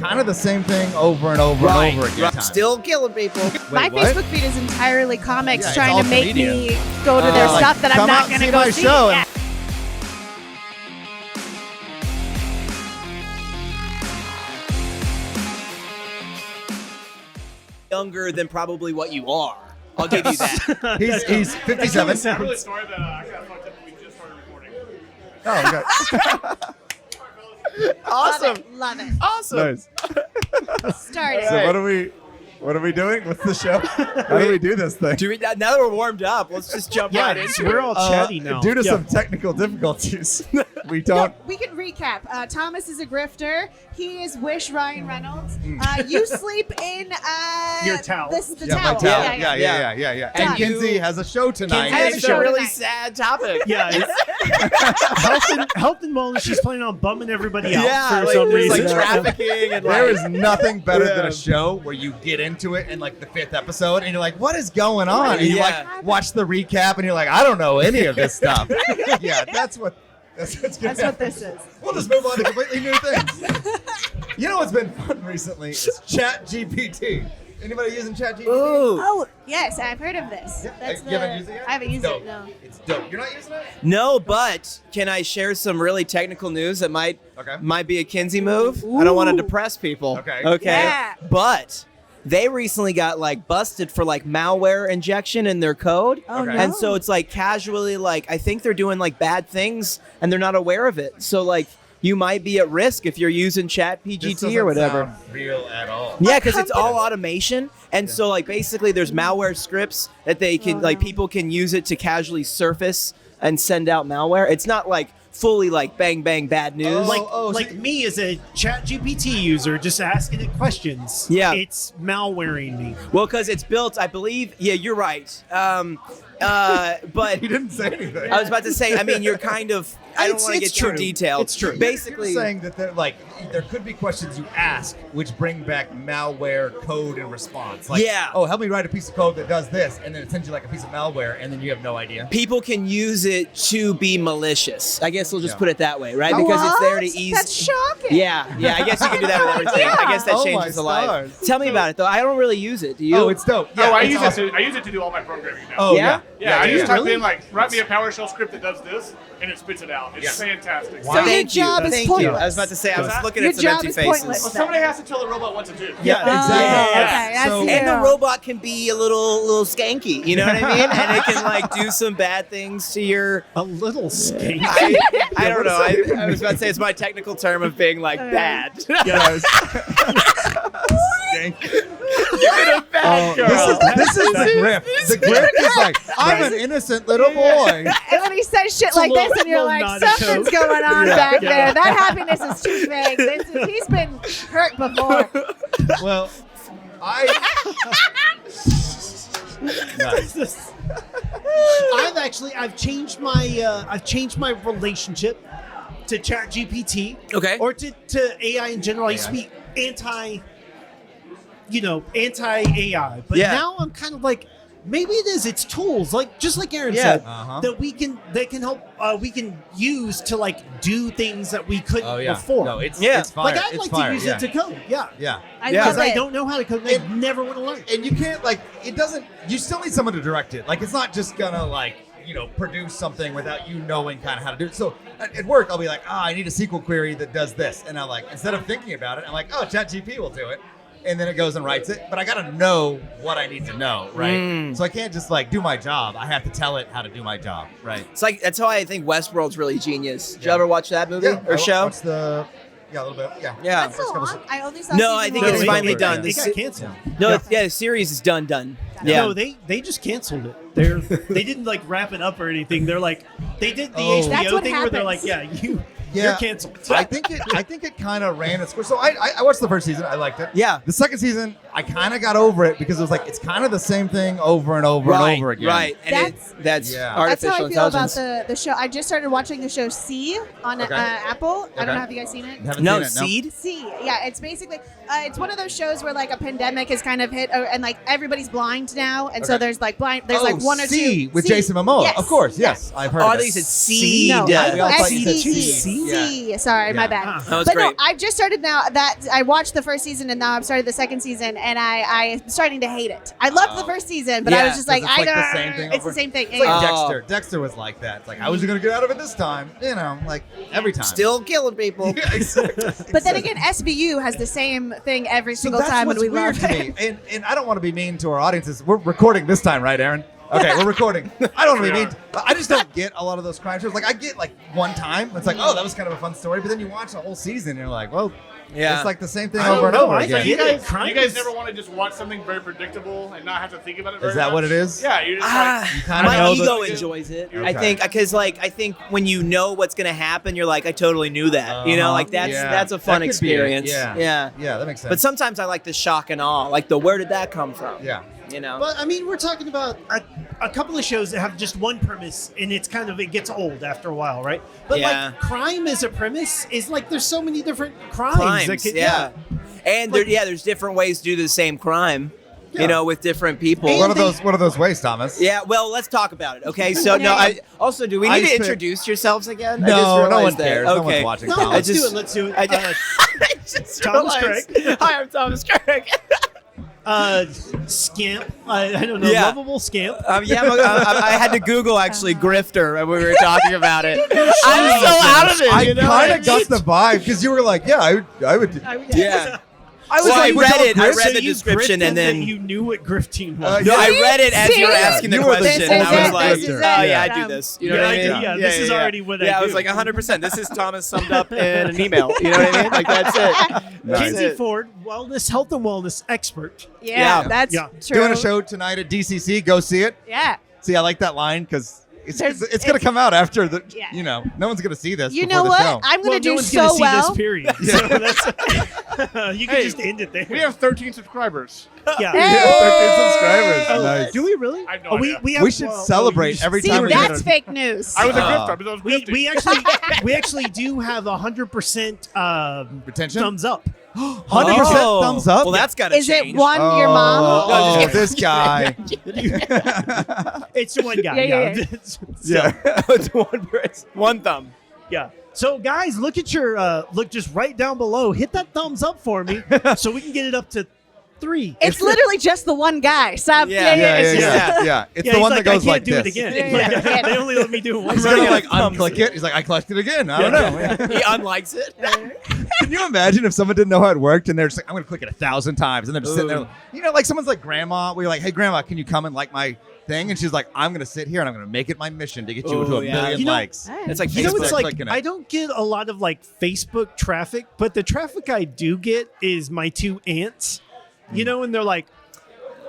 kind of the same thing over and over and over again. Right. Still killing people. My what? Facebook feed is entirely comics Yeah, trying it's to all make comedian. me go to their stuff that I'm come out not and going to see go my see. show. Yeah. Younger than probably what you are. I'll give you that. He's 57. I'm really sorry that I got fucked up when we just started recording. Oh, okay. Awesome. Love it. Awesome. Nice. Started. So what are we doing? What's the show? How do we do this thing? Now that we're warmed up, let's just jump right into we're it. all chatty now. Due to some technical difficulties, we don't. We can recap. Thomas is a grifter. He is Wish Ryan Reynolds. You sleep in Your towel. the Yeah, towel. my towel. Yeah. Yeah. And And Kinsey you- has a show tonight. Kinsey, it's show a really tonight. sad topic. Yeah, it's health and wellness. She's planning on bumming everybody out Yeah, for like, some there's reason. like trafficking and There like. is nothing better than a show where you get into it in like the 5th episode and you're like, what is going on? And you Yeah. like watch the recap and you're like, I don't know any of this stuff. Yeah, that's what's gonna That's what happen. this is. We'll just move on to completely new things. You know what's been fun recently is ChatGPT. Anybody using ChatGPT? Ooh. Oh, yes, I've heard of this. Yeah. That's You haven't used it yet? I haven't It's used dope. it, no. It's dope. You're not using it? No, but can I share some really technical news that might be a Kinsey move? I don't want to depress people. Okay. Yeah. But they recently got like busted for like malware injection in their code. Oh, Okay. no. And so it's like casually like I think they're doing like bad things and they're not aware of it. So like you might be at risk if you're using This ChatGPT doesn't or whatever. sound real at all. Yeah, because it's all automation, and so like basically there's malware scripts that they can like people can use it to casually surface and send out malware. It's not like fully like bang bang bad news. Like me as a ChatGPT user, just asking it questions. Yeah. It's malwaring me. Well, because it's built, I believe. Yeah, you're right. But He didn't say anything. I was about to say, I mean, you're kind of. I don't want to get it's too true. detailed. It's true. Basically, You're saying that there could be questions you ask which bring back malware code and response. Like, Yeah. oh, help me write a piece of code that does this, and then it sends you like a piece of malware, and then you have no idea. people can use it to be malicious. I guess we'll just Yeah. put it that way, right? Because it's there to What? ease. That's shocking. Yeah. I guess you can do that with everything. I guess that Oh, changes my the life. stars. Tell me about it though. I don't really use it. Do you? Oh, it's dope. Yeah, I it's use awesome. it. I use it to do all my programming now. Oh, Yeah? yeah. I just type Really? in like, write me a PowerShell script that does this, and it spits it out. It's Yeah. fantastic. Wow. So your Thank you. job is Thank you. pointless. I was about to say I was looking Your at some job empty is faces. pointless. Well, somebody has to tell the robot what to do. Yeah, Oh, exactly. okay. That's So- you. And the robot can be a little skanky, you know what I mean? And it can like do some bad things to your. A little skank. I don't know. I was about to say it's my technical term of being like bad. Yes. Bad girl. This is the grip. The grip is like, I'm an innocent little boy. And when he says shit a like little- this, and you're little like, nod of something's coke. going on Yeah. back there. That happiness is too fake. He's been hurt before. Well, Nice. I've changed my relationship to ChatGPT. Okay. Or to AI in general. I used to be anti AI, but Yeah. now I'm kind of like, maybe it's tools, like just like Aaron Yeah. said, Uh-huh. that we can help we can use to like do things that we couldn't Oh yeah. before. No, it's Yeah. it's fire. like I'd it's like fire. to use yeah. it to code, yeah, Yeah. I Yeah. love because I it. don't know how to code. And I never want to learn. And you can't it doesn't. You still need someone to direct it. Like it's not just gonna produce something without you knowing kind of how to do it. So at work, I'll be like, I need a SQL query that does this, and I'm like, instead of thinking about it, I'm like, oh, ChatGPT will do it. And then it goes and writes it, but I gotta know what I need to know, right? So I can't just do my job. I have to tell it how to do my job, right? It's like that's how I think Westworld's really genius. Did you ever watch that movie I or show? watched a little bit. Yeah. Yeah. That's so long. I only saw No, I season think one. it's it- finally it- done. It The got se- canceled. No, the series is done. Yeah. No, they just canceled it. They didn't wrap it up or anything. They're like, they did the Oh. That's HBO what thing where they're happens. like, you're canceled. I think it kind of ran its course. So I watched the first season. I liked it. Yeah. The second season, I kind of got over it because it was like it's kind of the same thing over and over and over again. Right, and that's Yeah. That's artificial how I feel about intelligence. the show. I just started watching the show See on Okay. Apple. I don't Okay. know. Have you guys seen it? Haven't No, seen it, Seed. See, yeah, it's basically it's one of those shows where like a pandemic has kind of hit, and like everybody's blind now, and so Okay. there's like one or C two with See. Jason Momoa. Yes. Of course, yes, I've heard. Oh, of I it. thought you said seed. No, Yeah, we all thought you said SCC. Yeah. C. Sorry, my Yeah. bad. That was But great. no, I've just started now that I watched the first season and now I've started the second season and I'm starting to hate it. I loved the first season, but I Yeah, was just like, 'cause it's I like the don't. same thing It's over- the same thing. It's like Yeah. Dexter. Dexter was like that. It's like, how was you going to get out of it this time? You know, like every time. Still killing people. Yeah, exactly. But then again, SVU has the same thing every So single that's time, and what's we weird love to it. me. And I don't want to be mean to our audiences. We're recording this time, right, Aaron? Okay, we're recording. I don't want to be mean. But I just don't get a lot of those crime shows. Like, I get like one time. It's like, oh, that was kind of a fun story. But then you watch the whole season and you're like, well, Yeah. it's like the same thing I don't over and know. over I again. think You guys never want to just watch something very predictable and not have to think about it very Is that much? what it is? Yeah, you're just kinda know My the- ego enjoys it. Okay. I think because I think when you know what's gonna happen, you're like, I totally knew that. You know, Uh-huh. like that's Yeah. that's a fun That could be it. experience. Yeah. Yeah, that makes sense. But sometimes I like the shock and awe, like the where did that come from? yeah. You know. But I mean, we're talking about a couple of shows that have just one premise, and it's kind of it gets old after a while, right? But Yeah. like crime as a premise is like there's so many different crimes. that could, yeah. And there's different ways to do the same crime. Yeah. You know, with different people. What are those ways, Thomas? Yeah, well, let's talk about it. Okay, so no, I also do we need I to spit- introduce yourselves again? I No, just no one realized that. cares. No one's Okay. watching No, Thomas. let's I just- do it. Let's do it. I just Thomas realized- Hi, I'm Thomas Craig. Scamp. I don't know. Yeah. Lovable scamp. Yeah, I had to Google actually grifter when we were talking about it. I'm so out of it. I you know kind what of got mean? the vibe because you were like, yeah, I would. Yeah. I Well, I like, read it. I So read the you description grifted and then that you knew what grifting was. no, Yeah. I read it as you were See? asking the You were the question, This and is I was it, like, this oh is yeah, it. I do this. You know Yeah, what I I mean? do. Yeah, this is already what I Yeah, I was do. like 100%. This is Thomas summed up in an email. You know what I mean? Like that's it. That's Kinsey it. Ford, health and wellness expert. Yeah, Yeah. that's Yeah. true. Doing a show tonight at DCC. Go see it. Yeah. See, I like that line because it's There's- going to come out after the. Yeah. You know, no one's going to see this. You before know the what? show. I'm Well, gonna do no one's gonna so see well. this period. So that's you can Hey, just end it there. We have 13 subscribers. yeah. Hey! 13 subscribers. Oh, Nice. do we really? I have no oh, idea. we have, We should well, celebrate you every See, time we get that's a- fake news. I was a Uh, grifter. But I was grifting. we actually do have 100% Retention? thumbs up. 100% Oh. thumbs up. Well, that's gotta Is change. it one your mom? Oh, No, just this guy. It's the one guy. Yeah, Yeah. yeah, Yeah. It's one thumb. Yeah. So guys, look at your look just right down below. Hit that thumbs up for me so we can get it up to 3. It's literally just the one guy. Stop. Yeah, Yeah, it's yeah, just- yeah. It's Yeah, the he's one like, that goes I can't like do this. it again. Yeah, yeah, yeah. They only let me do it once. He's gonna Running like out of thumbs. unclick it. He's like, I clicked it again. I don't know. Yeah. He unlikes it. Can you imagine if someone didn't know how it worked and they're just like, I'm gonna click it 1,000 times, and they're just sitting Ooh. there, you know, like someone's like grandma. We're like, hey grandma, can you come and like my thing? And she's like, I'm gonna sit here and I'm gonna make it my mission to get you to Ooh, a yeah. million You know- likes. It's like You know, Facebook. it's like clicking it. I don't get a lot of like Facebook traffic, but the traffic I do get is my 2 aunts. You know, and they're like,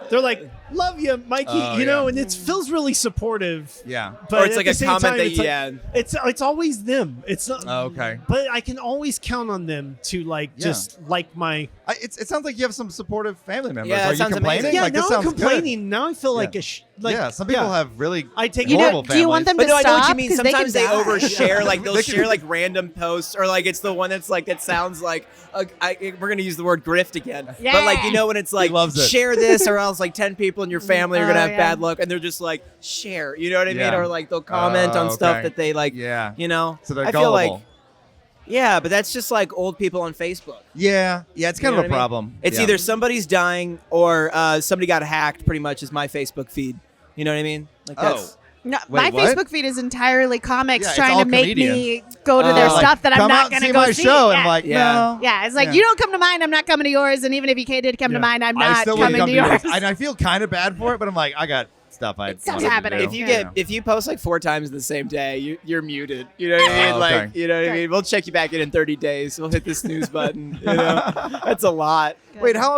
love you, Mikey. Oh, you know, yeah. and it feels really supportive. Yeah. But Or it's at like the a same comment time, that it's like, yeah. it's always them. It's not. Oh, okay. But I can always count on them to like Yeah. just like my. It sounds like you have some supportive family members. Yeah, Are it you sounds complaining? amazing. Yeah, Like, this now I'm sounds good. complaining. Now I feel like Yeah. like yeah, some people have really I take You horrible know, do you want families. them But to no, I know stop? what you mean. 'Cause they Sometimes they can die. overshare, like they'll They can- share like random posts, or like it's the one that's like that sounds like we're gonna use the word grift again. But like you know when it's like loves it. share this, or else like 10 people in your family are gonna Oh, have yeah. bad luck, and they're just like share. You know what I mean? Yeah. Or like they'll comment on Oh, stuff okay. that they like. Yeah. You know. So they're I feel like gullible. yeah, but that's just like old people on Facebook. Yeah, it's kind You know of what a I mean? problem. It's Yeah. either somebody's dying or somebody got hacked. Pretty much is my Facebook feed. You know what I mean? Like that's. No, Wait, my what? Facebook feed is entirely comics Yeah, it's trying all to make comedians. me go to their Like, stuff that I'm come not out and going to see go my see. show, yeah. and I'm like, Yeah. no. Yeah, it's like Yeah. you don't come to mine, I'm not coming to yours, and even if you did come to Yeah. mine, I'm I not still wouldn't coming come to to yours. yours. And I feel kind of bad for it, but I'm like, I got stuff I Stuff's wanted to happening. do. If you Yeah. get if you post like 4 times in the same day, you're muted. You know what I mean? Oh, Like okay. you know what I mean? We'll check you back in 30 days. We'll hit the snooze button. You know? That's a lot. Wait, how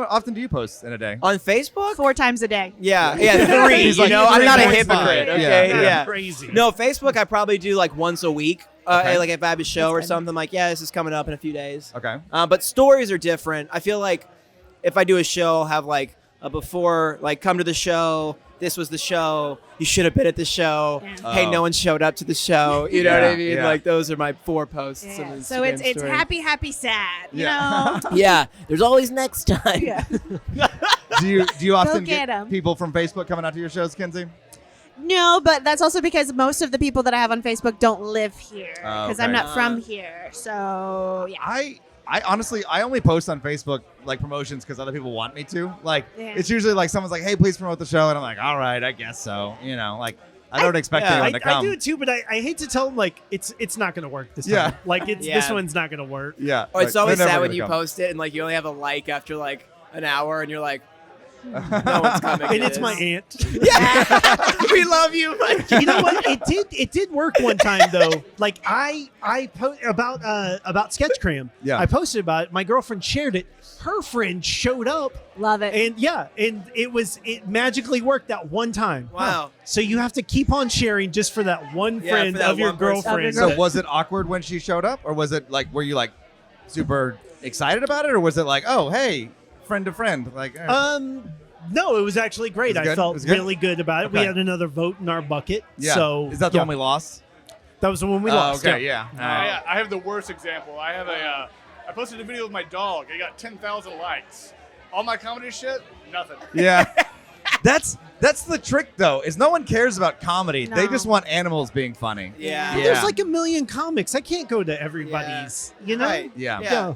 often do you post in a day? On Facebook? 4 times a day. Yeah, 3. He's You like, know, I'm not a 3.5. hypocrite. Yeah, Okay, yeah. yeah. crazy. No, Facebook I probably do like once a week. Okay. Like if I have a show or good. something, like yeah, this is coming up in a few days. Okay. But stories are different. I feel like if I do a show, I'll have like a before, like come to the show. This was the show. You should have been at the show. Yeah. Hey, no one showed up to the show. You know what I mean? Yeah. Like those are my 4 posts. Yeah. on the So Instagram it's story. happy, sad. You Yeah. know. Yeah, there's always next time. Yeah. Do you often get get 'em. people from Facebook coming out to your shows, Kinsey? No, but that's also because most of the people that I have on Facebook don't live here because I'm okay. not from here. So yeah. I honestly, I only post on Facebook like promotions because other people want me to. Like, Yeah. it's usually like someone's like, "Hey, please promote the show," and I'm like, "All right, I guess so." You know, like I don't expect yeah. anyone to come. I do it too, but I hate to tell them like it's not gonna work this time. Yeah. Like this Yeah. one's not gonna work. Yeah. Or it's like, always they're never sad when gonna you come. post it and like you only have a like after like an hour and you're like, no one's coming. And to it's my this. aunt. Yeah, we love you. You know what? It did work one time though. Like I about Sketchcram. Yeah. I posted about it. My girlfriend shared it. Her friend showed up, Love it. and it magically worked that one time. Wow. So you have to keep on sharing just for that one Yeah, friend for that of your one person. girlfriend. So was it awkward when she showed up, or was it like were you like super excited about it, or was it like, oh hey, friend to friend, like? No, it was actually great. Was it good? I felt Was it good? really good about it. We Okay. had another vote in our bucket. Yeah. So Is that the yeah, one we lost? that was the one we Oh, lost. okay, yeah. I have the worst example. I have I posted a video with my dog. It got 10,000 likes. All my comedy shit, nothing. Yeah. That's the trick though, is no one cares about comedy. They No. just want animals being funny. Yeah. Yeah. There's like a million comics. I can't go to everybody's. You know. Right. Yeah. Yeah.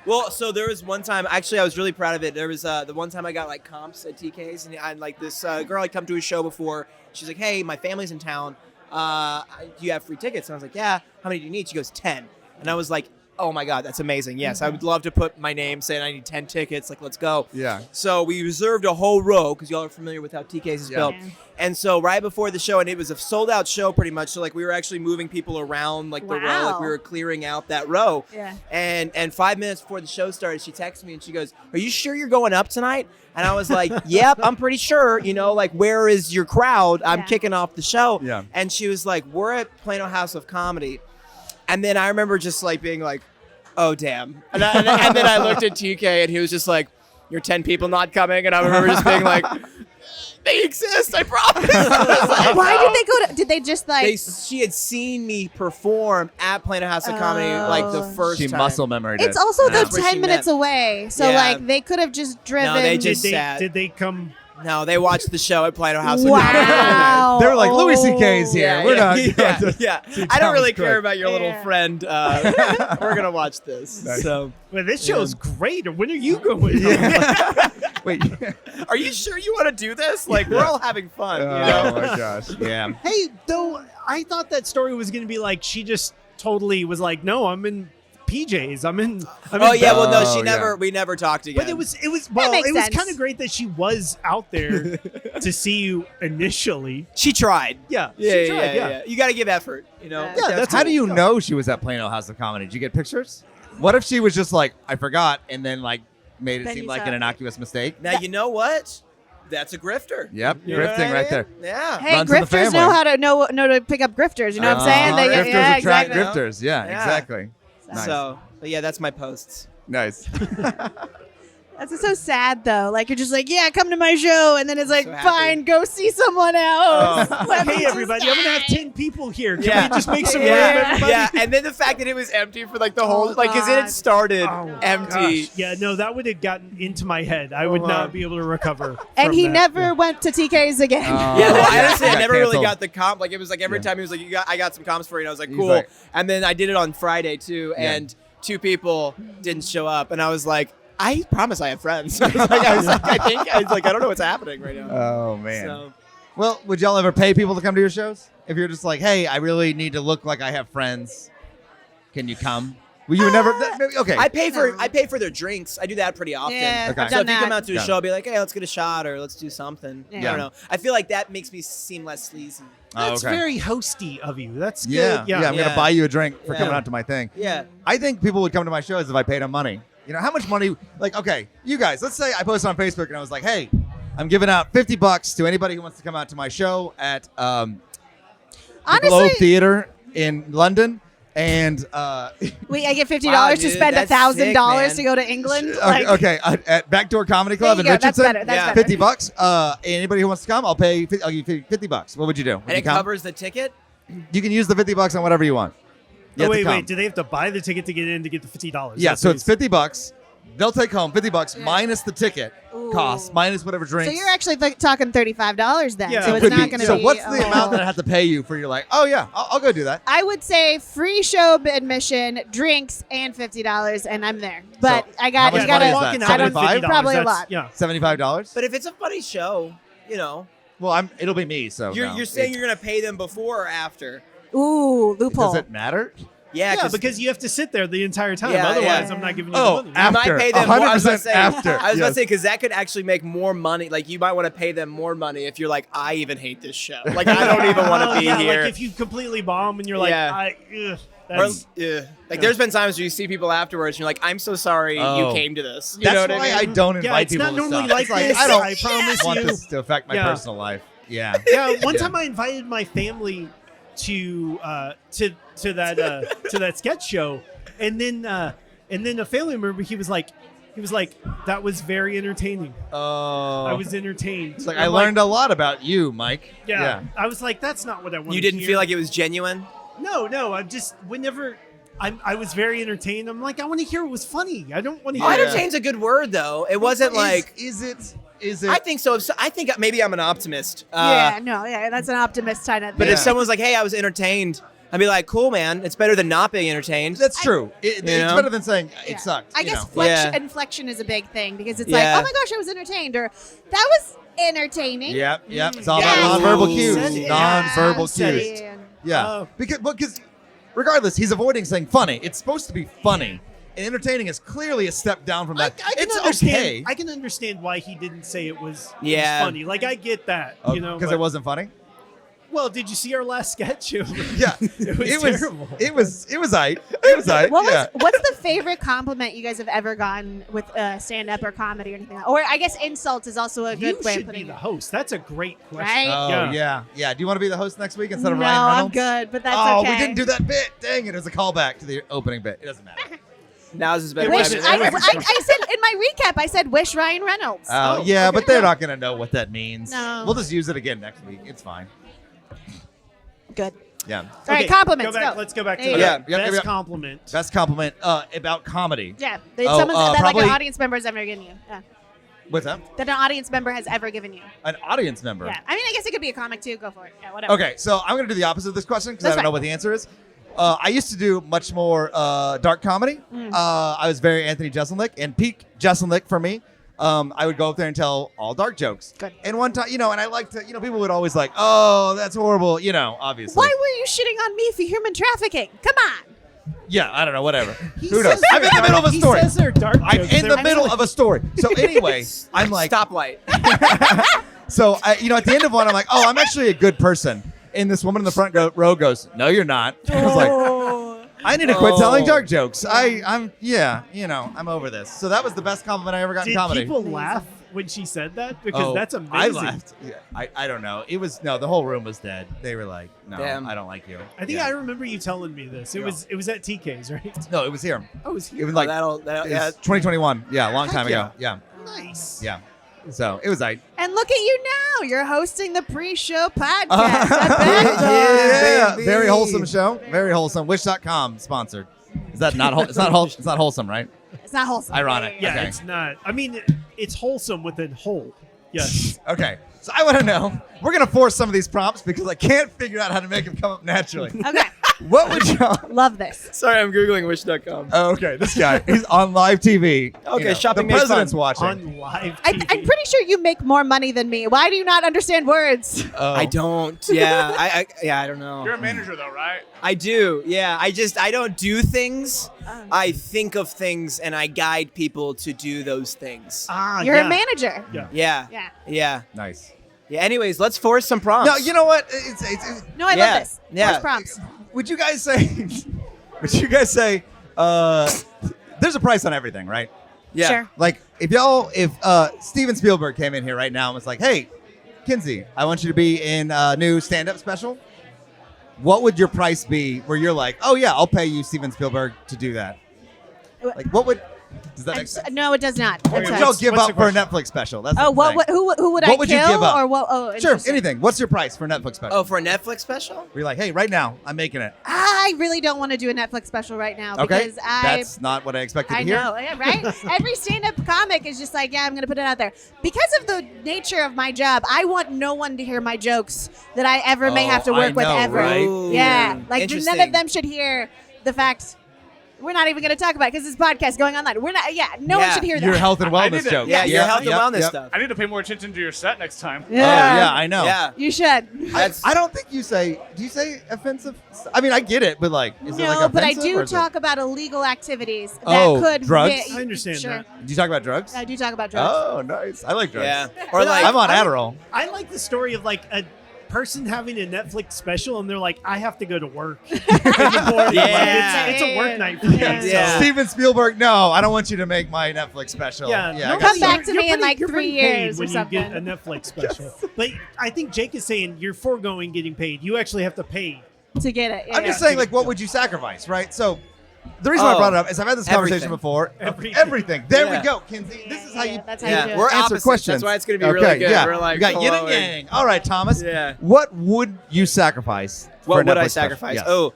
Well, so there was one time, actually, I was really proud of it. There was the one time I got like comps at TK's, and I like this girl had come to a show before. She's like, "Hey, my family's in town. Do you have free tickets?" And I was like, "Yeah." How many do you need? She goes, 10. And I was like, "Oh my God, that's amazing. Yes, I would love to put my name saying I need 10 tickets. Like, let's go." Yeah. So we reserved a whole row because y'all are familiar with how TK's is Yeah. built. Yeah. And so right before the show, and it was a sold out show pretty much. So like we were actually moving people around like the row, like Wow. we were clearing out that row. Yeah. And 5 minutes before the show started, she texted me and she goes, "Are you sure you're going up tonight?" And I was like, "Yep, I'm pretty sure. You know, like where is your crowd? I'm Yeah. kicking off the show." Yeah. And she was like, "We're at Plano House of Comedy." And then I remember just like being like, "Oh damn!" And then I looked at TK and he was just like, "You're 10 people not coming." And I remember just being like, "They exist, I promise." Why did they go to? Did they just like? She had seen me perform at Plano House of Comedy like the Oh. first She time. muscle memoried It's it. also though That's where she 10 minutes met. away, so Yeah. like they could have just driven. they just- Did they, sad. did they come? No, they watched the show at Plano House of Comedy. Wow. They were like, Louis Oh. C.K.'s here. Yeah, We're yeah, not. yeah, going to- yeah. see I don't really Thomas care Cook. about your little Yeah. friend. We're gonna watch this. Nice. So, Well, this show's great. When are you going? Wait. are you sure you want to do this? Like, we're all having fun. You Oh know? my gosh. Yeah. Hey, though, I thought that story was going to be like she just totally was like, "No, I'm in PJs. I'm in." Oh yeah. Well, no, Oh, she never. yeah. We never talked again. But it was well, makes it was sense. kind of great that she was out there to see you initially. She tried. Yeah, Yeah, she yeah, tried, yeah. You got to give effort. You know. Yeah. Yeah, that's How cool. do you know she was at Plano House of Comedy? Did you get pictures? What if she was just like, I forgot, and then like made it Then seem you like saw an it. innocuous mistake? Now you know what? That's a grifter. Yep. You know what Grifting I right mean? there. Yeah. Hey, Runs in the grifters family. know how to know to pick up grifters. You know what I'm saying? They, Grifters yeah, attract exactly. grifters. Yeah, Yeah. exactly. Nice. So, but yeah, that's my posts. Nice. That's so sad though. Like you're just like, yeah, come to my show, and then it's like, So happy. fine, go see someone else. Oh. Let me Hey, just everybody! I'm gonna have die. 10 people here. Can Yeah. we just make some room, Yeah, everybody? yeah, and then the fact that it was empty for like the whole, Oh, like, because it had God. started Oh, empty. gosh. Yeah, no, that would have gotten into my head. I would Oh, not wow. be able to recover. And from he that. never Yeah. went to TK's again. Yeah, well, Yeah, honestly, it I got never really canceled. got the comp. Like, it was like every Yeah. time he was like, I got some comps for you. And I was like, He's cool. like- And then I did it on Friday too, Yeah. and 2 people didn't show up, and I was like, I promise I have friends. I don't know what's happening right now. Oh man. So, Well, would y'all ever pay people to come to your shows? If you're just like, hey, I really need to look like I have friends, can you come? Well, you would never. Okay. I pay for No. their drinks. I do that pretty often. Yeah, Okay. I've So done if you come that. out to a Yeah. show, I'll be like, hey, let's get a shot or let's do something. Yeah. I don't know. I feel like that makes me seem less sleazy. That's okay. very hosty of you. That's Yeah, good. yeah. I'm Yeah. gonna buy you a drink for Yeah. coming out to my thing. Yeah. I think people would come to my shows if I paid them money. You know, how much money? Like, okay, you guys, let's say I posted on Facebook and I was like, hey, I'm giving out $50 to anybody who wants to come out to my show at the Globe Honestly, Theater in London. And Wait, I get $50 Wow, to dude, spend that's $1,000 sick, to go to England. okay, at Backdoor Comedy Club in There you go. That's Richardson, better. That's Yeah. better. $50. Anybody who wants to come, I'll give you $50. What would you do? Would And you it come? covers the ticket. You can use the $50 on whatever you want. You have to come. wait. Do they have to buy the ticket to get in to get the $50? Yeah, That's so what it's $50. They'll take home $50 minus the ticket Ooh. cost, minus whatever drinks. So you're actually talking $35 then. Yeah. So it's Could not be. going to So be. what's the amount that I have to pay you for? You're like, oh yeah, I'll go do that. I would say free show admission, drinks, and $50, and I'm there. But So, I got how you much got money is to. that? I don't. $75? Probably a That's- lot. Yeah. $75. But if it's a funny show, Well, it'll be me. So you're no. saying you're gonna pay them before or after? Ooh, loophole. Does it matter? Yeah, Yeah, because you have to sit there the entire time. Yeah, Otherwise, yeah. I'm not giving you Oh, the money. you might after. pay them more. I was about 100% to say, after. I was about Yes. to say because that could actually make more money. Like you might want to pay them more money if you're like, I even hate this show. Like I don't even want to Oh, be yeah, here. Like if you completely bomb and you're like, Yeah. Or, that's, yeah. Like there's been times where you see people afterwards and you're like, I'm so sorry Oh. you came to this. You That's know what why I I mean? don't invite it's people not to normally stuff. like It's like, this. I don't I promise want you. this to affect my Yeah. personal life. Yeah. Yeah, one Yeah. time I invited my family to that sketch show, and then a family member he was like that was very entertaining. Oh. I was entertained. It's like I'm I learned a lot about you, Mike. Yeah, I was like, that's not what I wanted. You didn't to feel hear. like it was genuine? No. I just whenever I was very entertained. I'm like, I want to hear what was funny. I don't want to Oh, hear. entertain's a good word though. It wasn't like. Is it? I think so. I think maybe I'm an optimist. That's an optimist kind of thing. But Yeah. if someone's like, "Hey, I was entertained," I'd be like, "Cool, man. It's better than not being entertained." That's true. It's know? better than saying Yeah. it sucked. I you guess know. Yeah. inflection is a big thing because it's Yeah. like, oh my gosh, I was entertained, or that was entertaining. Yep. It's all Yes. about nonverbal Ooh. cues. Said it. Nonverbal Said cues. it. Yeah. Oh. Because regardless, he's avoiding saying funny. It's supposed to be funny. And entertaining is clearly a step down from that. I can It's understand. okay. I can understand why he didn't say it was Yeah. funny. Like I get that, you know, because but- it wasn't funny. Well, did you see our last sketch? Yeah, it was terrible. It was aight. It was aight. Yeah. What's the favorite compliment you guys have ever gotten with stand-up or comedy or anything? Or I guess insults is also a You good way of should be putting the it. host. That's a great question. Right? Oh yeah. Do you want to be the host next week instead of No, Ryan I'm Reynolds? good, but that's oh, okay. we didn't do that bit. Dang it! It was a callback to the opening bit. It doesn't matter. Now's his better It Wish, time. was- I, it I, was- I said in my recap, I said wish Ryan Reynolds. Oh, Oh, yeah, okay. but they're not gonna know what that means. No. We'll just use it again next week. It's fine. Good. Yeah. All right, Okay, compliments. Go back. Go. Let's go back to There you the go. best Yep. compliment. Best compliment about comedy. Yeah, Oh, someone that like probably- an audience member has ever given you. Yeah. What's that? That an audience member has ever given you. An audience member. Yeah. I mean, I guess it could be a comic too. Go for it. Yeah, whatever. Okay, so I'm gonna do the opposite of this question because I That's don't know fine. what the answer is. I used to do much more dark comedy. Mm. I was very Anthony Jeselnik and peak Jeselnik for me. I would go up there and tell all dark jokes. Good. And one time, and I like to, people would always like, oh, that's horrible, obviously. Why were you shitting on me for human trafficking? Come on. Yeah, I don't know, whatever. He Who knows? says I'm in the they're middle of a dark- story. He says they're dark I'm jokes. in the They're middle really- of a story. So anyway, I'm like, Stoplight. so at the end of one, I'm like, oh, I'm actually a good person. And this woman in the front row goes, no, you're not. I was like, I need to quit telling dark jokes. I'm over this. So that was the best compliment I ever got in Did comedy. people laugh when she said that? Because Oh, that's amazing. I laughed. Yeah, I don't know. It was the whole room was dead. They were like, no, Damn. I don't like you. I think Yeah. I remember you telling me this. It Yeah. was at TK's, right? No, it was here. Oh, it was It here. was like that'll it was yeah. 2021. Yeah, a long Heck time ago. Yeah, Nice. yeah. So it was like, And look at you now. You're hosting the pre-show podcast. yeah, baby. very wholesome show. Very wholesome. Wish.com sponsored. Is that not? It's not. It's not wholesome, right? It's not wholesome. Ironic. Yeah, Okay. it's not. I mean, it's wholesome within whole. Yes. Okay. So I want to know. We're gonna force some of these prompts because I can't figure out how to make them come up naturally. Okay. What would y'all? Love this. Sorry, I'm googling wish.com. Oh, okay, this guy. He's on live TV. Okay, shopping The made president's fun. watching. On live I'm TV. pretty sure you make more money than me. Why do you not understand words? Oh. I don't. Yeah, I don't know. You're a manager though, right? I do. Yeah, I don't do things. I think of things and I guide people to do those things. Ah, You're yeah. a manager. Yeah. Yeah. Yeah. Yeah. Nice. Yeah. Anyways, let's force some prompts. No, you know what? It's No, I Yeah. love this. Yeah. Force prompts. would you guys say? Would you guys say? There's a price on everything, right? Yeah. Sure. Like if Steven Spielberg came in here right now and was like, "Hey, Kinsey, I want you to be in a new stand-up special," what would your price be where you're like, oh yeah, I'll pay you Steven Spielberg to do that? Like, what would? Does that make sense? No, it does not. What I'm would sorry. y'all give What's up the for a question? Netflix special? That's Oh, the what? thing. Who would What I would you kill? give up? Or what? Oh, Sure, interesting. anything. What's your price for a Netflix special? Oh, for a Netflix special? We're like, hey, right now, I'm making it. I really don't want to do a Netflix special right now Okay, because that's not what I expected to I hear. know, yeah, right? Every stand-up comic is just like, yeah, I'm going to put it out there. Because of the nature of my job, I want no one to hear my jokes that I ever may have to I work with know, ever. right? Ooh. Yeah, like none Interesting. of them should hear the fact. We're not even going to talk about it because this podcast going online. We're not. Yeah, no one Yeah, should hear Your that. health and I wellness did it. joke. Yeah, your health and yep, wellness yep. stuff. I need to pay more attention to your set next time. Oh, yeah, I know. Yeah. You should. I don't think you say. Do you say offensive? I mean, I get it, but like, is it No, like but I offensive, do or is it- talk about illegal activities that Oh, could. drugs? I understand sure. that. Do you talk about drugs? I do talk about drugs. Oh, nice. I like drugs. Yeah. Or like, I'm on Adderall. I like the story of like a person having a Netflix special and they're like, I have to go to work. Yeah. It's a work night for me. Yeah. Yeah. Steven Spielberg, no, I don't want you to make my Netflix special. Yeah, I nobody- got Come back you. to me in, like, you're 3 pretty paid years or when you get a something. Netflix special. But I think Jake is saying you're foregoing getting paid. You actually have to pay. To get it. I'm yeah. just saying, like, what would you sacrifice, right? So, the reason why I brought it up is I've had this conversation Everything. before. Everything. Everything. There we Yeah. go, Kinsey. This is how you. That's how you do yeah, it. we're answer opposites. questions. That's why it's going to be Okay, really good. Yeah. We're like, we got yin and flowing. yang. All right, Thomas. Yeah. What would you sacrifice? for What a would I Netflix special? sacrifice? Yes. Oh,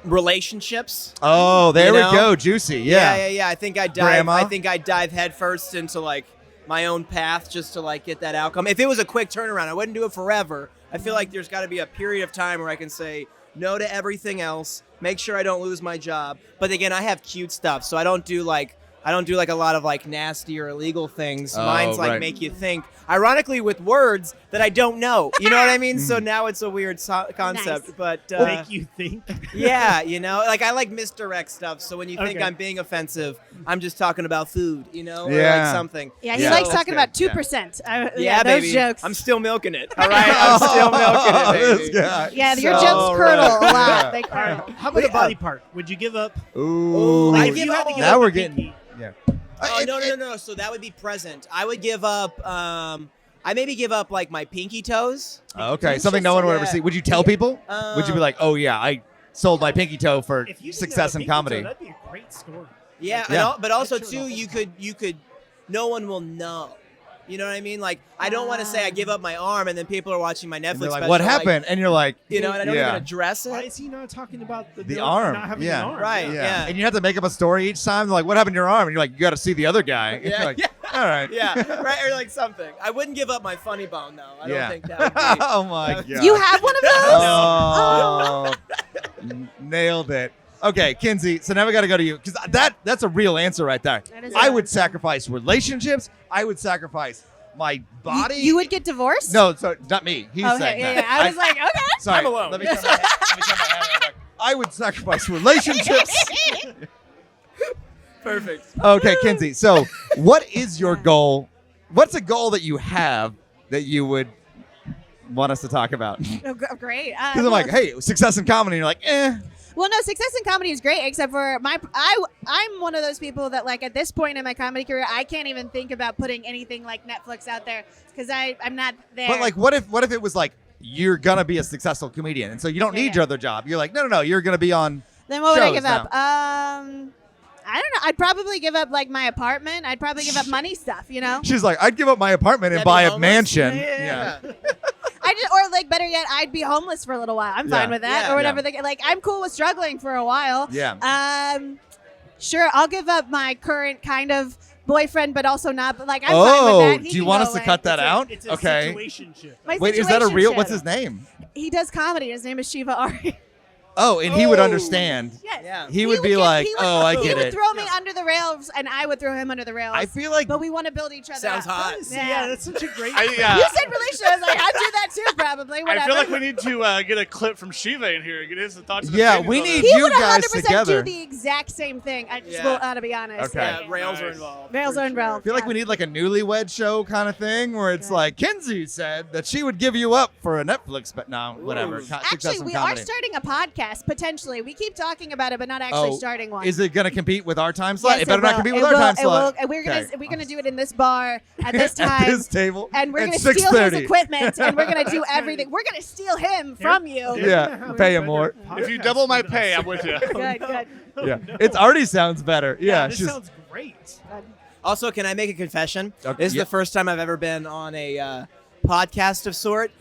relationships. Oh, there You we know? go. Juicy. Yeah. Yeah. I think I'd dive. Grandma? I think I'd dive headfirst into like my own path just to like get that outcome. If it was a quick turnaround, I wouldn't do it forever. I feel like there's got to be a period of time where I can say no to everything else. Make sure I don't lose my job. But again, I have cute stuff, so I don't do like a lot of like nasty or illegal things. Oh, Mine's like right. make you think. Ironically, with words that I don't know. You know what I mean? So now it's a weird concept. Nice. But Make you think. yeah, like I like misdirect stuff. So when you think Okay. I'm being offensive, I'm just talking about food, or Yeah. like something. Yeah, he Yeah. likes That's talking good. about 2%. Yeah, those baby. jokes. I'm still milking it. All right, I'm still milking it, This baby. guy. yeah, your So jokes curdle a right. lot. Yeah. They All right. curdle. How about a body part? Would you give up? Ooh. I If give you had up to give now up we're a getting. pinky. Yeah. Oh no. So that would be present. I would give up. I maybe give up like my pinky toes. Oh, okay, something no one would ever Yeah. see. Would you tell people? Would you be like, oh yeah, I sold my pinky toe for If you didn't success have a in pinky toe, comedy? that'd be a great story. Yeah, Yeah. but also Picture too, the you whole could. No one will know. You know what I mean? Like I don't want to say I give up my arm and then people are watching my Netflix And they're like, special. what happened? And you're like, And I don't yeah. even address Why it. is he not talking about the The arm, Not having yeah. an arm. Right. Yeah. And you have to make up a story each time. They're like, what happened to your arm? And you're like, you got to see the other guy. And Yeah, you're like, yeah. all right. Yeah, right, or like something. I wouldn't give up my funny bone though. I don't Yeah. think that would be. Oh my god. You have one of those? Oh, nailed it. Okay, Kinsey. So now we got to go to you because that's a real answer right there. That is I a- would sacrifice relationships. I would sacrifice my body. You would get divorced? No, so not me. He's Okay, saying yeah, that. yeah. I was like, okay. Sorry. I'm alone. Let me turn my head back. I would sacrifice relationships. Perfect. Okay, Kinsey. So, what is your goal? What's a goal that you have that you would want us to talk about? Because Oh, great. I'm like, hey, success in comedy. And you're like, eh. Well, no, success in comedy is great, except for I'm one of those people that like at this point in my comedy career, I can't even think about putting anything like Netflix out there because I'm not there. But like, what if it was like you're gonna be a successful comedian, and so you don't Yeah, need yeah. your other job. You're like, no, you're gonna be on. Then what would I shows give up? I don't know. I'd probably give up like my apartment. I'd probably give up money stuff. She's like, I'd give up my apartment and Yeah, buy be a homeless. mansion. Yeah. Or like better yet, I'd be homeless for a little while. I'm Yeah. fine with that, Yeah. or whatever. Like I'm cool with struggling for a while. Yeah. Sure, I'll give up my current kind of boyfriend, but also not. But like I'm fine Oh, with that. He do you can want go us to away. cut that out? It's a Okay. situationship. My Wait, is that a real? situationship. What's his name? He does comedy. His name is Shiva Ari. Oh, and he would Oh. understand. Yes. Yeah. He would be like, oh, I He get would it. throw me under the rails, and I would throw him under the rails. I feel like but we want to build each other Sounds up. hot. Yeah, that's such a great. You said relationship. I was like, I'd do that too, probably. Whatever. I feel like we need to get a clip from Shiva in here and get his thoughts. and Yeah, opinions we on need this. he you would guys 100% together. do the exact same thing. I just Yeah. will, to be honest. Okay. Yeah, rails are Nice. involved. Rails for are sure. involved. I feel like we need like a newlywed show kind of thing where it's Yeah. like Kinsey said that she would give you up for a Netflix, but no, whatever. Ooh. Success Actually, in we comedy. are starting a podcast. Yes, potentially. We keep talking about it, but not actually starting one. Is it going to compete with our time slot? Yes, it better not will. compete with It our will. time It slot. will. And Okay. we're gonna do it in this bar at this time. At this table. And we're at gonna steal his 6:30. equipment, and we're gonna do everything. We're gonna steal him from you. Yeah, pay him more. If you double my pay, I'm with you. Good, good. Yeah, it already sounds better. Yeah, this she's- sounds great. Also, can I make a confession? Okay, This is yeah. the first time I've ever been on a podcast of sort.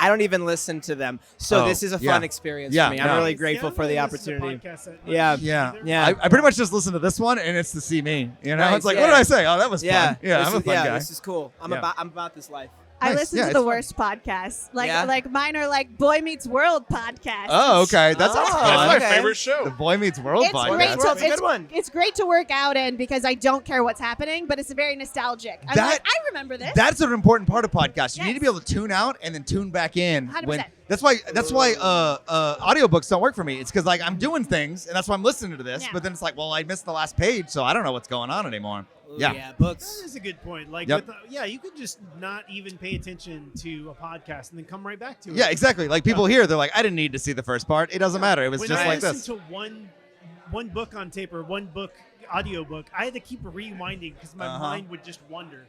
I don't even listen to them, so Oh, this is a yeah. fun experience Yeah, for me. no. I'm really Yeah, grateful I for the don't listen to opportunity. podcasts that much Yeah. Yeah, either. Yeah. I pretty much just listen to this one, and it's to see me. You know, Nice, it's like, yeah. what did I say? Oh, that was Yeah, fun. Yeah, this I'm a is- fun guy. This is cool. I'm Yeah. about this life. I Nice. listen Yeah, to it's the fun. worst podcasts. Like Yeah? like mine are like Boy Meets World podcasts. Oh, okay, that sounds Oh, fun. That's my okay. favorite The show. Boy Meets World It's podcast. great. World's a good one. It's great to work out in because I don't care what's happening, but it's very nostalgic. I'm That- like, I remember this. That's an important part of podcasts. You need to Yes. be able to tune out and then tune back in. 100%. That's why audiobooks don't work for me. It's because like I'm doing things and that's why I'm listening to this. Yeah. But then it's like, well, I missed the last page, so I don't know what's going on anymore. Ooh, Yeah. books. That is a good point. Like, Yep. you could just not even pay attention to a podcast and then come right back to it. Yeah, exactly. Like people here, they're like, I didn't need to see the first part. It doesn't matter. It was when just I like listened this. to one book on tape or one book audiobook, I had to keep rewinding because my Uh-huh. mind would just wander.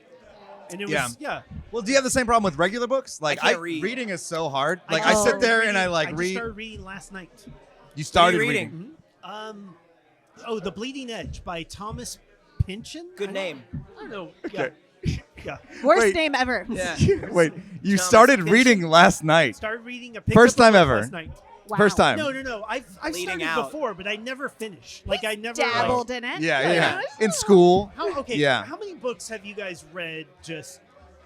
And it Yeah. was Well, do you have the same problem with regular books? Like can't read. reading is so hard. Like I just sit started there and I like I just read. started reading last night. You started What are you reading. The Bleeding Edge by Thomas Pynchon. Good name. I don't know. Okay. Yeah. Worst Wait. name ever. Yeah. Wait, you Thomas started Pynchon. reading last night. Started reading a First time book ever. last night. Wow. First time. No. I've Bleeding started out. before, but I never finished. Like I never Dabbled in it. Yeah. In school. How Yeah. How many books have you guys read? Just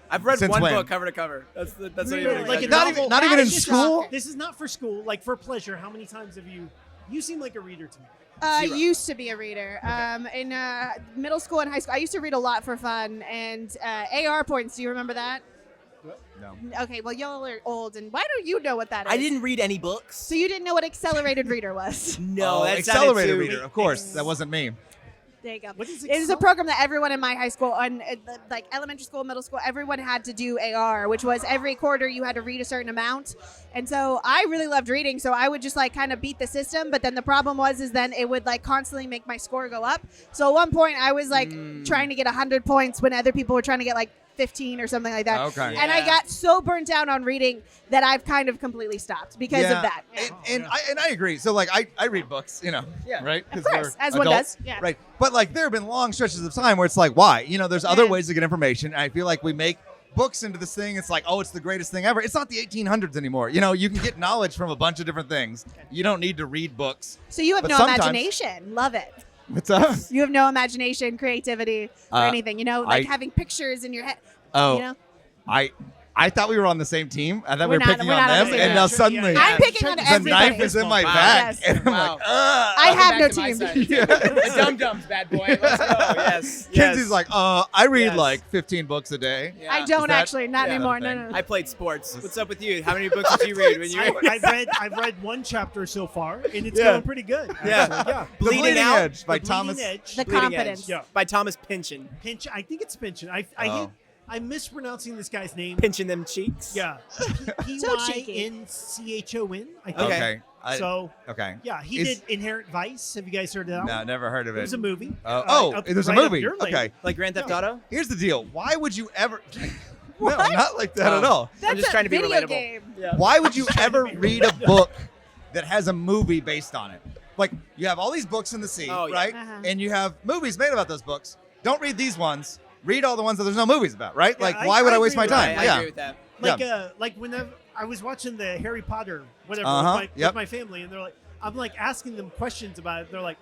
I've read Since one when? book cover to cover. That's not Really? even Like a exaggerating. Not novel? even not even in That is school. this is not for school. Like for pleasure. How many times have you? You seem like a reader to me. Zero. Used to be a reader. In middle school and high school, I used to read a lot for fun. And AR points, do you remember that? No. Okay, well, y'all are old, and why don't you know what that is? I didn't read any books. So you didn't know what accelerated reader was? No, Oh, that sounded accelerator too- reader. Of course, that wasn't me. There you go. What is It is a program that everyone in my high school, like elementary school, middle school, everyone had to do AR, which was every quarter you had to read a certain amount. And so I really loved reading, so I would just like kind of beat the system. But then the problem is then it would like constantly make my score go up. So at one point I was like trying to get 100 points when other people were trying to get like 15 or something like that. Okay. And I Yeah. got so burnt out on reading that I've kind of completely stopped because Yeah, of that. And I agree. So like I read books, you know, Yeah. right? Of 'Cause course, we're as one adults, does. Yeah. Right. But like there have been long stretches of time where it's like, why? You know, there's other Yeah. ways to get information. And I feel like we make books into this thing. It's like, oh, it's the greatest thing ever. It's not the 1800s anymore. You know, you can get knowledge from a bunch of different things. You don't need to read books. So you have But no sometimes- imagination. Love it. What's up? You have no imagination, creativity, or anything. You know, like I- having pictures in your head. Oh, You know, I thought we were on the same team. I thought we We're were not- picking we're on not on them, the same and team. now suddenly Yeah. I'm picking on The the everybody. knife is in my Wow. back, Yes. and I'm Wow. like, ugh. I have Back no to my team. side. The dum dums, bad boy. Let's go. Yes. Kinsey's like, I read Yes. like 15 books a day. Yeah. I don't Is that- actually, not yeah, anymore. thing? No. I played sports. What's up with you? How many books did you read when you were? I've read one chapter so far, and it's Yeah. going pretty good. Yeah. actually. Yeah. The Bleeding Out? Edge by The Thomas. Bleeding Edge. The Bleeding confidence. Edge. Yeah. By Thomas Pynchon. Pynchon. I think it's Pynchon. Oh. I'm mispronouncing this guy's name. Pinching them cheeks. Yeah. So cheeky. Pynchon. I think. Okay. So Okay. yeah, he Is- did Inherent Vice. Have you guys heard of that? No, one? never heard of It it. was a movie. Up- There's a right up movie. your lane. Okay. Like Grand Theft Auto? Here's the deal. Why would you ever? No, What? not like that Oh. at all. That's I'm just a trying to be video relatable. game. Yeah. Why would you ever read a book that has a movie based on it? Like you have all these books in the sea, Oh, yeah. right? Uh-huh. And you have movies made about those books. Don't read these ones. Read all the ones that there's no movies about, right? Yeah, like, I- why would I I waste agree my with time? I yeah. agree with that. Like whenever I was watching the Harry Potter whatever Uh-huh, with yep. my family, and they're like, I'm like asking them questions about it. They're like,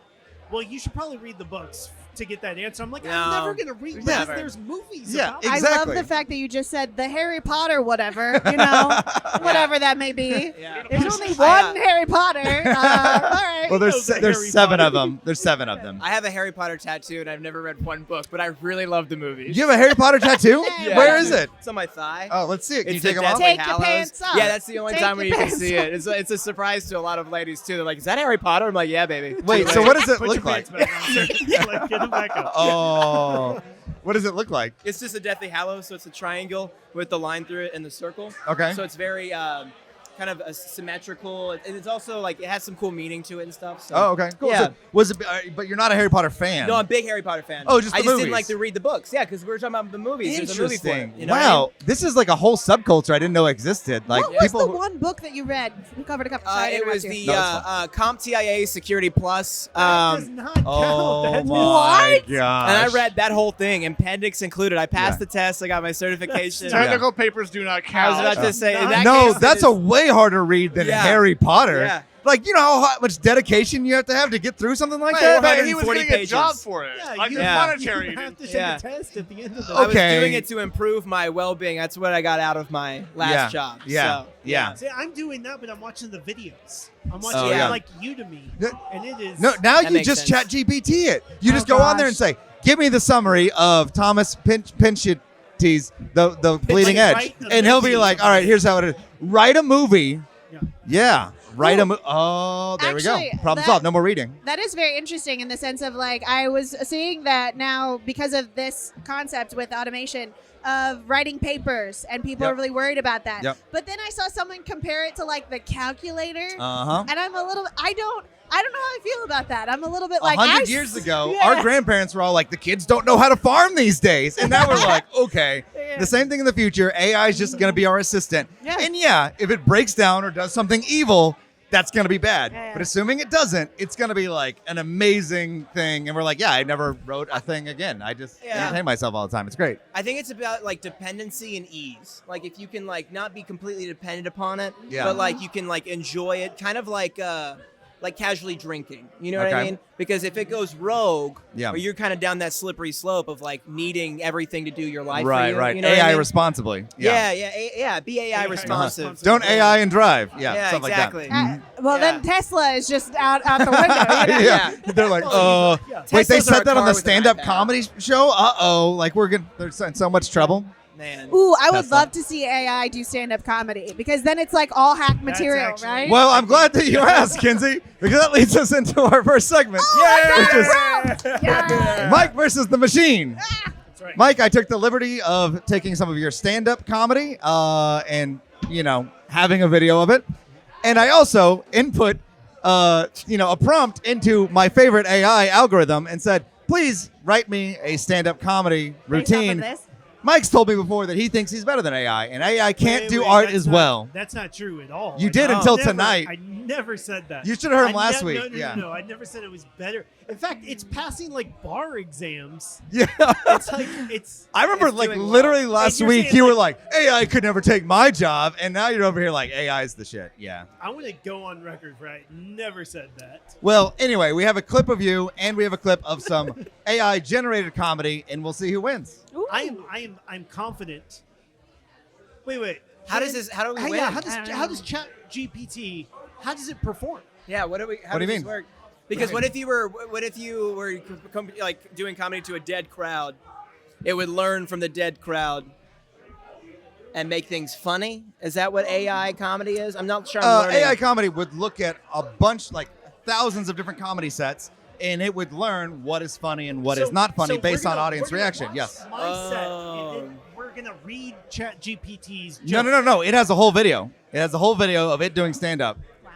well, you should probably read the books to get that answer. I'm like, No. I'm never gonna read because Never. there's movies. Yeah, about I it. love Exactly. the fact that you just said the Harry Potter, whatever, you know, whatever that may be. Yeah. There's only I, one Harry Potter. All right. Well, knows the there's Harry 7 Potter. of them. There's 7 of them. I have a Harry Potter tattoo, and I've never read one book, but I really love the movies. You have a Harry Potter tattoo? Yeah. Where is it? It's on my thigh. Oh, let's see it. Can you It's take a them off? Deathly Take your Hallows. pants off. Yeah, that's the only Take time when your you can pants see off. it. It's a surprise to a lot of ladies too. They're like, "Is that Harry Potter?" I'm like, "Yeah, baby." Wait, Like, so what does it put look your like? pants back on. Like, get them back up. Oh, what does it look like? It's just a Deathly Hallows, so it's a triangle with the line through it and the circle. Okay. So it's very kind of symmetrical, and it's also like it has some cool meaning to it and stuff. So. Oh, okay, cool. Yeah. So was it? But you're not a Harry Potter fan. No, I'm a big Harry Potter fan. Oh, just I the just movies. didn't like to read the books. Yeah, because we were talking about the movies. There's a movie for it. Interesting. You know what I Wow, mean? this is like a whole subculture I didn't know existed. Like what was people. the one book that you read from cover to cover? Sorry to It was interrupt you. the No, it's CompTIA Security Plus. That does not count. Oh That's my What? gosh. And I read that whole thing, appendix included. I passed Yeah. the test. I got my certification. Technical papers do not I count. was about to say, in that No, case, that's it a is- way harder read than Yeah. Harry Potter. Yeah. Like, you know how much dedication you have to get through something like Wait, that? but he was 440 getting a job pages. for it. Yeah, Like you, the Yeah. monetary. you have to take Yeah. a test at the end of the I was Okay. doing it to improve my well-being. That's what I got out of my last Yeah. job. Yeah. So, Yeah. See, I'm doing that, but I'm watching the videos. I'm Oh, watching yeah. like Udemy, No- and it is. No, now That you makes just sense. ChatGPT it. You just Oh, go on there and gosh. say, "Give me the summary of Thomas Pinchetty's the Bleeding Edge," right, and he'll be eventually. like, "All right, here's how it is. Write a movie." Yeah. Yeah. Write a Ooh. movie. Oh, there we Actually, go. Problem that- solved. No more reading. That is very interesting in the sense of like I was seeing that now because of this concept with automation of writing papers and people Yep. are really worried about that. Yep. But then I saw someone compare it to like the calculator Uh-huh. and I'm a little I don't know how I feel about that. I'm a little bit like 100 years ago, yeah. our grandparents were all like, the kids don't know how to farm these days. And now we're like, okay, Yeah. the same thing in the future. AI is just going to be our assistant. Yeah. And yeah, if it breaks down or does something evil, that's going to be bad. Yeah, yeah. But assuming it doesn't, it's going to be like an amazing thing. And we're like, yeah, I never wrote a thing again. I just Yeah. entertain myself all the time. It's great. I think it's about like dependency and ease. Like if you can like not be completely dependent upon it, Yeah. but like you can like enjoy it, kind of like casually drinking. You know what I Okay. mean? Because if it goes rogue, Yeah. or you're kind of down that slippery slope of like needing everything to do your life. Right, for you, right. You know what AI I mean? responsibly. Yeah. Be AI AI responsive. responsive. Don't AI and drive. Yeah, Yeah, stuff exactly. like that. Well, Yeah. then Tesla is just out the window. You know? yeah. Yeah. They're like, Well, yeah. wait, they Teslas are said a that on car the with an stand-up iPad. comedy show? Uh-oh. Like, they're in so much trouble. Man. Ooh, I would Tesla. love to see AI do stand-up comedy because then it's like all hack material, actually- right? Well, I'm glad that you asked, Kinsey, because that leads us into our first segment. Yeah. Mike versus the machine. That's right. Mike, I took the liberty of taking some of your stand-up comedy and, having a video of it. And I also input, a prompt into my favorite AI algorithm and said, please write me a stand-up comedy Based off of routine. this? Mike's told me before that he thinks he's better than AI, and AI can't Wait, do wait, art that's as not- well. That's not true at all. You I did never- until never- tonight. I never said that. You should have heard him I last ne- week. No, Yeah. no, I never said it was better. In fact, it's passing like bar exams. Yeah. It's like it's. I remember It's like doing well. literally last you're week saying, you were like- like, AI could never take my job, and now you're over here like AI's the shit. Yeah. I want to go on record for I never said that. Well, anyway, we have a clip of you and we have a clip of some AI generated comedy, and we'll see who wins. Ooh. I'm confident. Wait. How do we win? Yeah, I don't know. how does ChatGPT how does it perform? Yeah, how What do you does this mean? work? Because what if you were like doing comedy to a dead crowd? It would learn from the dead crowd and make things funny. Is that what AI comedy is? I'm not sure. I'm learning. AI comedy would look at a bunch, like thousands of different comedy sets, and it would learn what is funny and what is not funny So based we're on gonna- audience we're gonna reaction. watch Yes. My set, Oh. and then we're gonna read ChatGPT's. No. It has a whole video. It has a whole video of it doing stand up. Wow.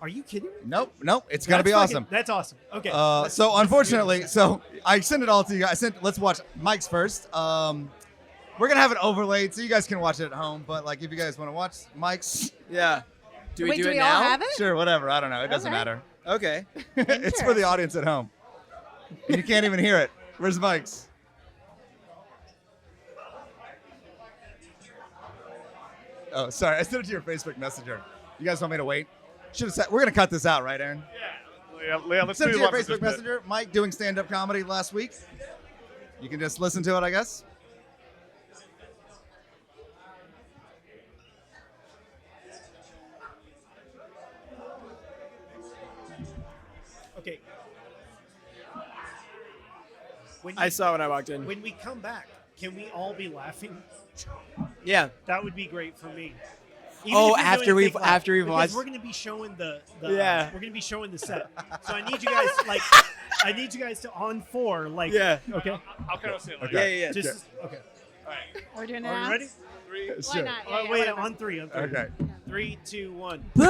Are you kidding me? Nope. It's gonna be That's fucking- awesome. That's awesome. Okay. So unfortunately, I sent it all to you guys. Let's watch Mike's first. We're gonna have it overlaid so you guys can watch it at home. But like, if you guys want to watch Mike's, Yeah. Do we Wait, do do it we now? all have it? sure, whatever. I don't know. It doesn't Okay. matter. Okay. It's for the audience at home. And you can't even hear it. Where's Mike's? Oh, sorry. I sent it to your Facebook Messenger. You guys want me to wait? Should have said. We're gonna cut this out, right, Aaron? Yeah, let's Sent it do to your one for this Facebook bit. Messenger. Mike doing stand-up comedy last week. You can just listen to it, I guess. okay. When I saw when I walked in. When we come back, can we all be laughing? Yeah. That would be great for me. Oh, if you're after doing a we've- fake laugh, after we've because watched- we're gonna be showing the Yeah. we're gonna be showing the set. So I need you guys I need you guys to on four like Yeah. okay. I'll kind of say it like Yeah. Yeah. Just okay. All right. We're doing it Are now? you ready? Three. Why not? Yeah, Oh, yeah, wait, whatever. on three. Okay. 3, 2, 1. Boo!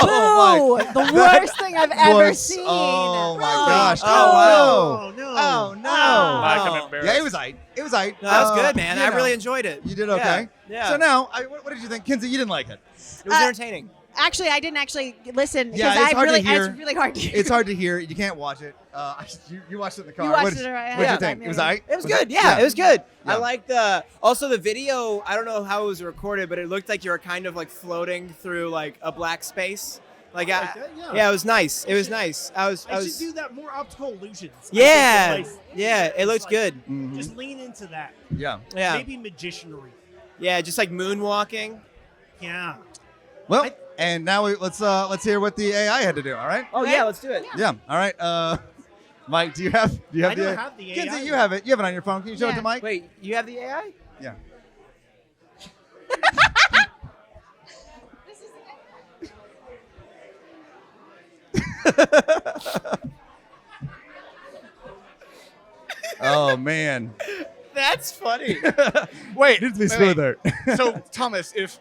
Oh Boo! The worst thing I've ever seen. Oh my Oh, gosh. Oh, wow. Oh, no. Oh no. I can Oh. embarrass. Yeah, it was aight. It was aight. No, that was good, man. You I know. really enjoyed it. You did okay. Yeah. So now, what did you think, Kinsey? You didn't like it. It was entertaining. Actually, I didn't actually listen Yeah, because it's hard to hear. it's really hard to hear. It's hard to hear. You can't watch it. You watched it in the car. You watched What it, did, right? What'd Yeah. you think? It was aight. It was good. Yeah, it was good. Yeah. I liked also the video. I don't know how it was recorded, but it looked like you were kind of like floating through like a black space. Like, Like that? Yeah. yeah, it was nice. It was nice. I I was. should do that more optical illusions. I Yeah, think, like, yeah. It looks like- good. Mhm. Just lean into that. Yeah. Yeah, Maybe magicianry. yeah. Just like moonwalking. Yeah. Well, and now let's hear what the AI had to do. All right. Oh yeah, let's do it. Yeah. All right. Mike, do you have I the? don't have the AI. Kinsey, you have it. You have it on your phone. Can you show it Yeah. to Mike? Wait, you have the AI? Yeah. Oh man. That's funny. Wait, Needs to be wait. smoother. So Thomas, if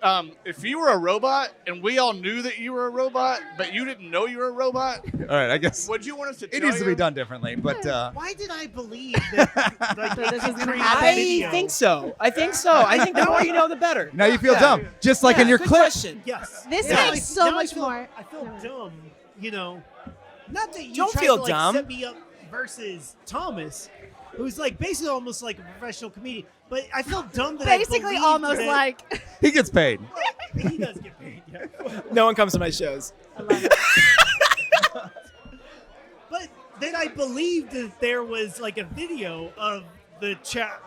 you were a robot and we all knew that you were a robot, but you didn't know you were a robot, All right. I guess would you want us to tell it needs to you? be done differently, but Why did I believe that like, So this is gonna create happen? a I video? think so. I think so. I think the more you know, the better. now you feel Yeah. dumb, just like in Yeah, your good clip. question. Yes. This Now makes so now much feel, more. I feel dumb, you know. Not that you Don't tried feel to, like, dumb. set me up versus Thomas, who's like basically almost like a professional comedian. But I feel dumb that Basically, I believed almost that like. He gets paid. he does get paid. Yeah. No one comes to my shows. I love it. But then I believed that there was like a video of the chat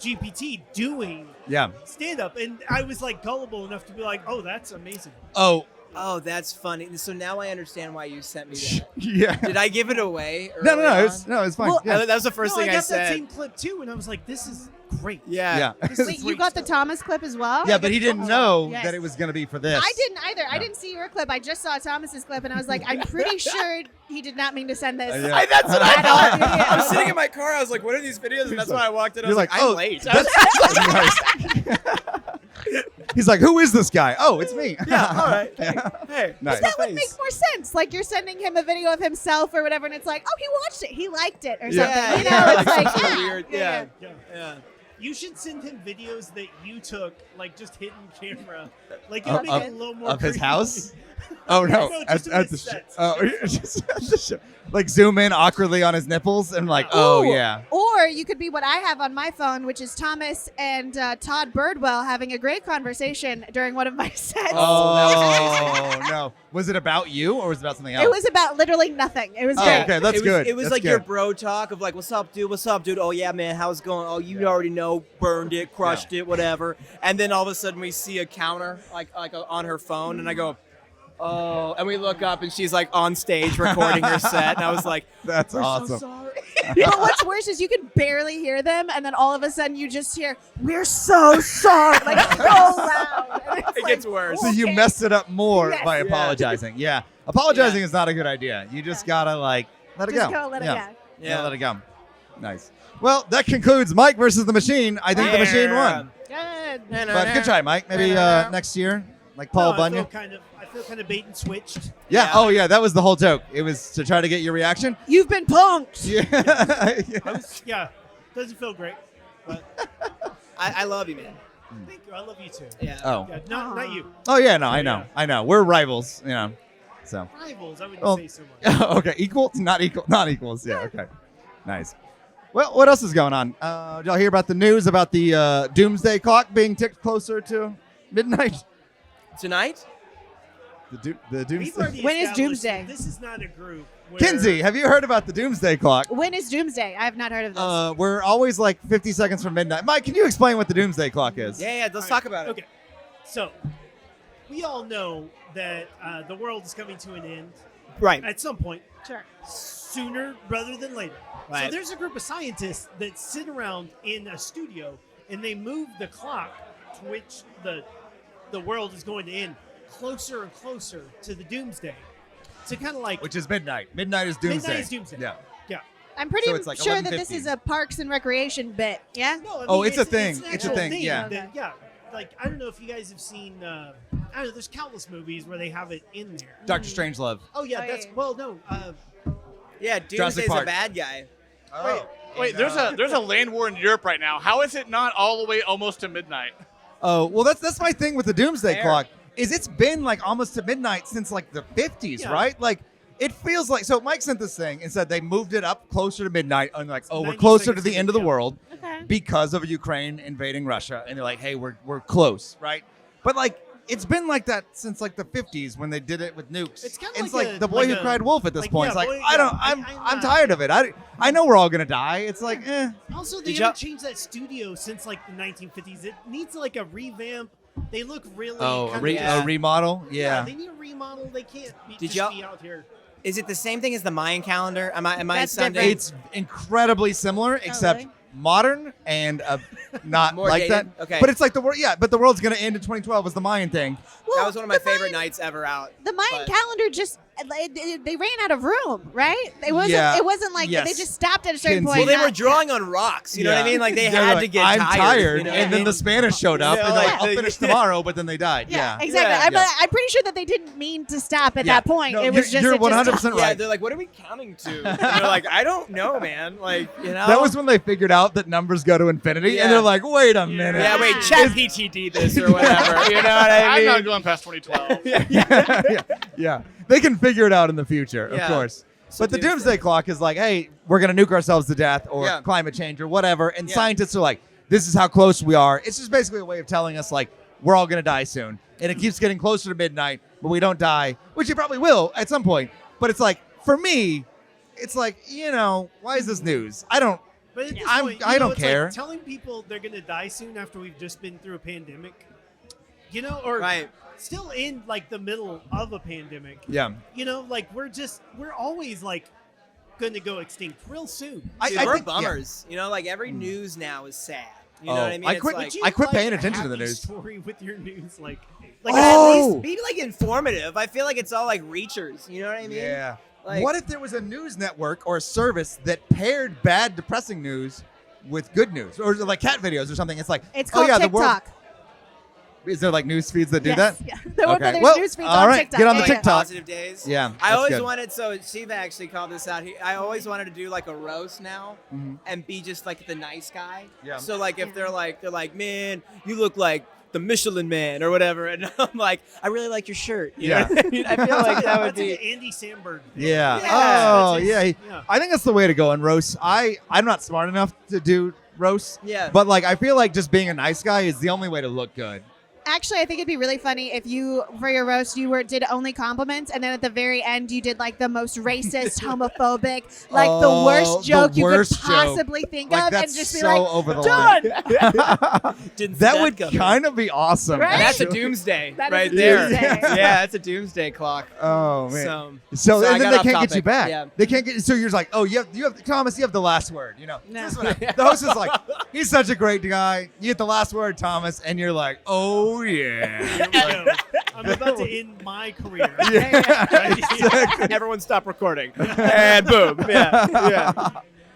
GPT doing Yeah. stand up, and I was like gullible enough to be like, "Oh, that's amazing." Oh. Oh, that's funny. So now I understand why you sent me that. Yeah. Did I give it away? No, early no, on? it's fine. Well, yeah. That was the first No, thing I I got that said. same clip too, and I was like, "This is great." Yeah. Yeah. This is Wait, you great got the stuff. Thomas clip as well? Yeah, but he didn't know Yes. that it was going to be for this. I didn't either. I Yeah. didn't see your clip. I just saw Thomas's clip, and I was like, I'm pretty sure he did not mean to send this. Yeah. That's what I At all. thought. Yeah. I was sitting in my car. I was like, "What are these videos?" And that's why I walked in. I You're was like, I'm oh, late. He's like, who is this guy? Oh, it's me. Yeah. All right. Yeah. Hey, Nice. That would make more sense. Like you're sending him a video of himself or whatever, and it's like, oh, he watched it, he liked it, or Yeah. something. You Yeah, know, yeah, it's like like, something yeah, weird. yeah. Yeah. Yeah. You should send him videos that you took, like just hidden camera, like Of- it'd make it a little more of his creepy. house? Oh no, No, at, just at of the his show. sets. Oh, just at the show. Like zoom in awkwardly on his nipples and like, oh Ooh. yeah. Or you could be what I have on my phone, which is Thomas and Todd Birdwell having a great conversation during one of my sets. Oh no, was it about you or was it about something else? It was about literally nothing. It was Oh, great. okay, that's it was, good. It was That's like good. your bro talk of like, "What's up, dude? What's up, dude? Oh yeah, man, how's it going? Oh, you already know, burned it, crushed it, whatever." And then all of a sudden we see a counter like on her phone, and I go, "Oh," and we look up, and she's like on stage recording her set, and I was like, That's "We're awesome. so sorry." But what's worse is you can barely hear them, and then all of a sudden you just hear, "We're so sorry," like so loud. And it's It like, gets worse. So you okay. messed it up more Yes. by Yeah. apologizing. Yeah, apologizing is not a good idea. You just gotta like let it Just go. go let it yeah. go. Yeah, let it go. Nice. Well, that concludes Mike versus the Machine. I think the Machine won. Good. But good try, Mike. Maybe next year, like Paul No, Bunyan. I feel kind of bait and switched. Yeah. Yeah. Oh, yeah. That was the whole joke. It was to try to get your reaction. You've been punked. Yeah. Doesn't feel great, but I love you, man. thank you. I love you too. Yeah. Oh. Yeah, not you. Oh, yeah. No, I know. Yeah. I know. We're rivals. You know. So. Rivals. I wouldn't Well, say so much. Okay. Equal? Not equal. Not equals. Yeah. Okay. Nice. Well, what else is going on? Did y'all hear about the news about the doomsday clock being ticked closer to midnight? Tonight? The We've doomsday. already When is established Doomsday? that This is not a group. Where Kinsey, have you heard about the doomsday clock? When is Doomsday? I have not heard of this. We're always like 50 seconds from midnight. Mike, can you explain what the doomsday clock is? Yeah, let's talk about it. Okay, so we all know that the world is coming to an end Right. at some point, Sure. sooner rather than later. Right. So there's a group of scientists that sit around in a studio and they move the clock to which the world is going to end closer and closer to the doomsday. To kind of like Which is midnight. Midnight is doomsday. Midnight is doomsday. Yeah. Yeah. I'm pretty So it's like sure that this 11:50. is a Parks and Recreation bit. Yeah. No, I Oh, mean, it's a thing. an It's a actual thing, yeah. that- yeah. like I don't know if you guys have seen. I don't know. There's countless movies where they have it in there. Dr. Strangelove. Oh yeah, Oh, that's yeah. well no. Yeah, Jurassic Doomsday's a Park. bad guy. Oh. Wait, there's a land war in Europe right now. How is it not all the way almost to midnight? Oh, well, that's my thing with the Doomsday Fair. Clock. Is it's been like almost to midnight since like the 50s, Yeah. right? Like it feels like. So Mike sent this thing and said they moved it up closer to midnight, and like, oh, we're 90 closer to seconds the in, end of the yeah. world Okay. because of Ukraine invading Russia, and they're like, hey, we're close, right? But like. It's been like that since like the 50s when they did it with nukes. It's kinda it's like like a- the boy like who a- cried wolf at this like, point. yeah, It's like boy- I don't. yeah, I'm tired of it. I know we're all gonna die. It's like Also, they Did haven't y'all- changed that studio since like the 1950s. It needs like a revamp. They look really. Oh, kinda Yeah. a remodel. Yeah. they need a remodel. They can't be, Did just y'all- be out here. Is it the same thing as the Mayan calendar? Am I That's Sunday? different. It's incredibly similar, except really? modern and not More like dated? that. Okay. But it's like the world. Yeah, but the world's gonna end in 2012 was the Mayan thing. That was one of my the favorite Mayan- nights ever out. The Mayan But- calendar just they ran out of room, right? It wasn't. Yeah. It wasn't like Yes. they just stopped at a certain Kinsey. point. Well, they Not- were drawing on rocks. You know what I Yeah. mean? Like they They're had like, to get I'm tired. You know what I and then mean? the Spanish showed up, Yeah, and they're like, like I'll they- finish tomorrow, but then they died. Yeah, Yeah. exactly. Yeah. I'm pretty sure that they didn't mean to stop at Yeah. that point. No, it was you're just 100% Yeah, right. they're like, what are we counting to? And they're like, I don't know, man. Like, you know. That was when they figured out that numbers go to infinity, Yeah. and they're like, wait a minute. Yeah, wait, Yeah. ChatGPT this or whatever. You know what I I'm mean? not going past 2012. yeah. They can figure it out in the future, Yeah. of course. So But the Doomsday. Doomsday Clock is like, hey, we're going to nuke ourselves to death or Yeah. climate change or whatever. And Yeah. scientists are like, this is how close we are. It's just basically a way of telling us, like, we're all going to die soon. And it keeps getting closer to midnight, but we don't die, which you probably will at some point. But it's like, for me, it's like, why is this news? I don't. But at this I'm- point, I don't it's care. Like telling people they're gonna die soon after we've just been through a pandemic, or Right. still in like the middle of a pandemic. Yeah. Like we're always like going to go extinct real soon. Dude, I we're think- yeah. bummers. You know, like every news now is sad. You know Oh, what I mean? I It's quit- like, Would you I quit like paying a attention to the happy news. Story with your news, like Oh! at least be like informative. I feel like it's all like reachers. You know what I mean? Yeah. Like- What if there was a news network or a service that paired bad, depressing news with good news, or like cat videos or something? It's like, It's called the world. TikTok. Is there like news feeds that do Yes, that? Yeah. There's Well, news feeds all on right, TikTok. get on the Yeah, TikTok. Positive days. Yeah, I that's always good. wanted. So Shiva actually called this out. I always wanted to do like a roast now, Mhm. and be just like the nice guy. Yeah. So like if they're like, man, you look like the Michelin Man or whatever, and I'm like, I really like your shirt. You know Yeah. what I mean? I feel like that would That's like an be. Andy Samberg. Yeah. Yeah, Oh, that's yeah. his- yeah. I think that's the way to go in roasts. I'm not smart enough to do roasts. Yeah. But like, I feel like just being a nice guy is the only way to look good. Actually, I think it'd be really funny if you, for your roast, did only compliments, and then at the very end, you did like the most racist, homophobic, like the Oh, worst the joke you could worst joke. possibly think Like of, that's and just be so like, over the line. done. Didn't see That would coming. kind of be awesome. Right? And that's a actually. doomsday That is right a there. doomsday. Yeah, that's a doomsday clock. Oh man. So So I and then got they off can't get you topic. back. Yeah. They can't get. So you're just like, oh, you have Thomas. You have the last word. No. This is what the host is like. He's such a great guy. You get the last word, Thomas, and you're like, oh yeah. Here we go. I'm about to end my career. Yeah. Exactly. Everyone stop recording. And boom. Yeah. Yeah.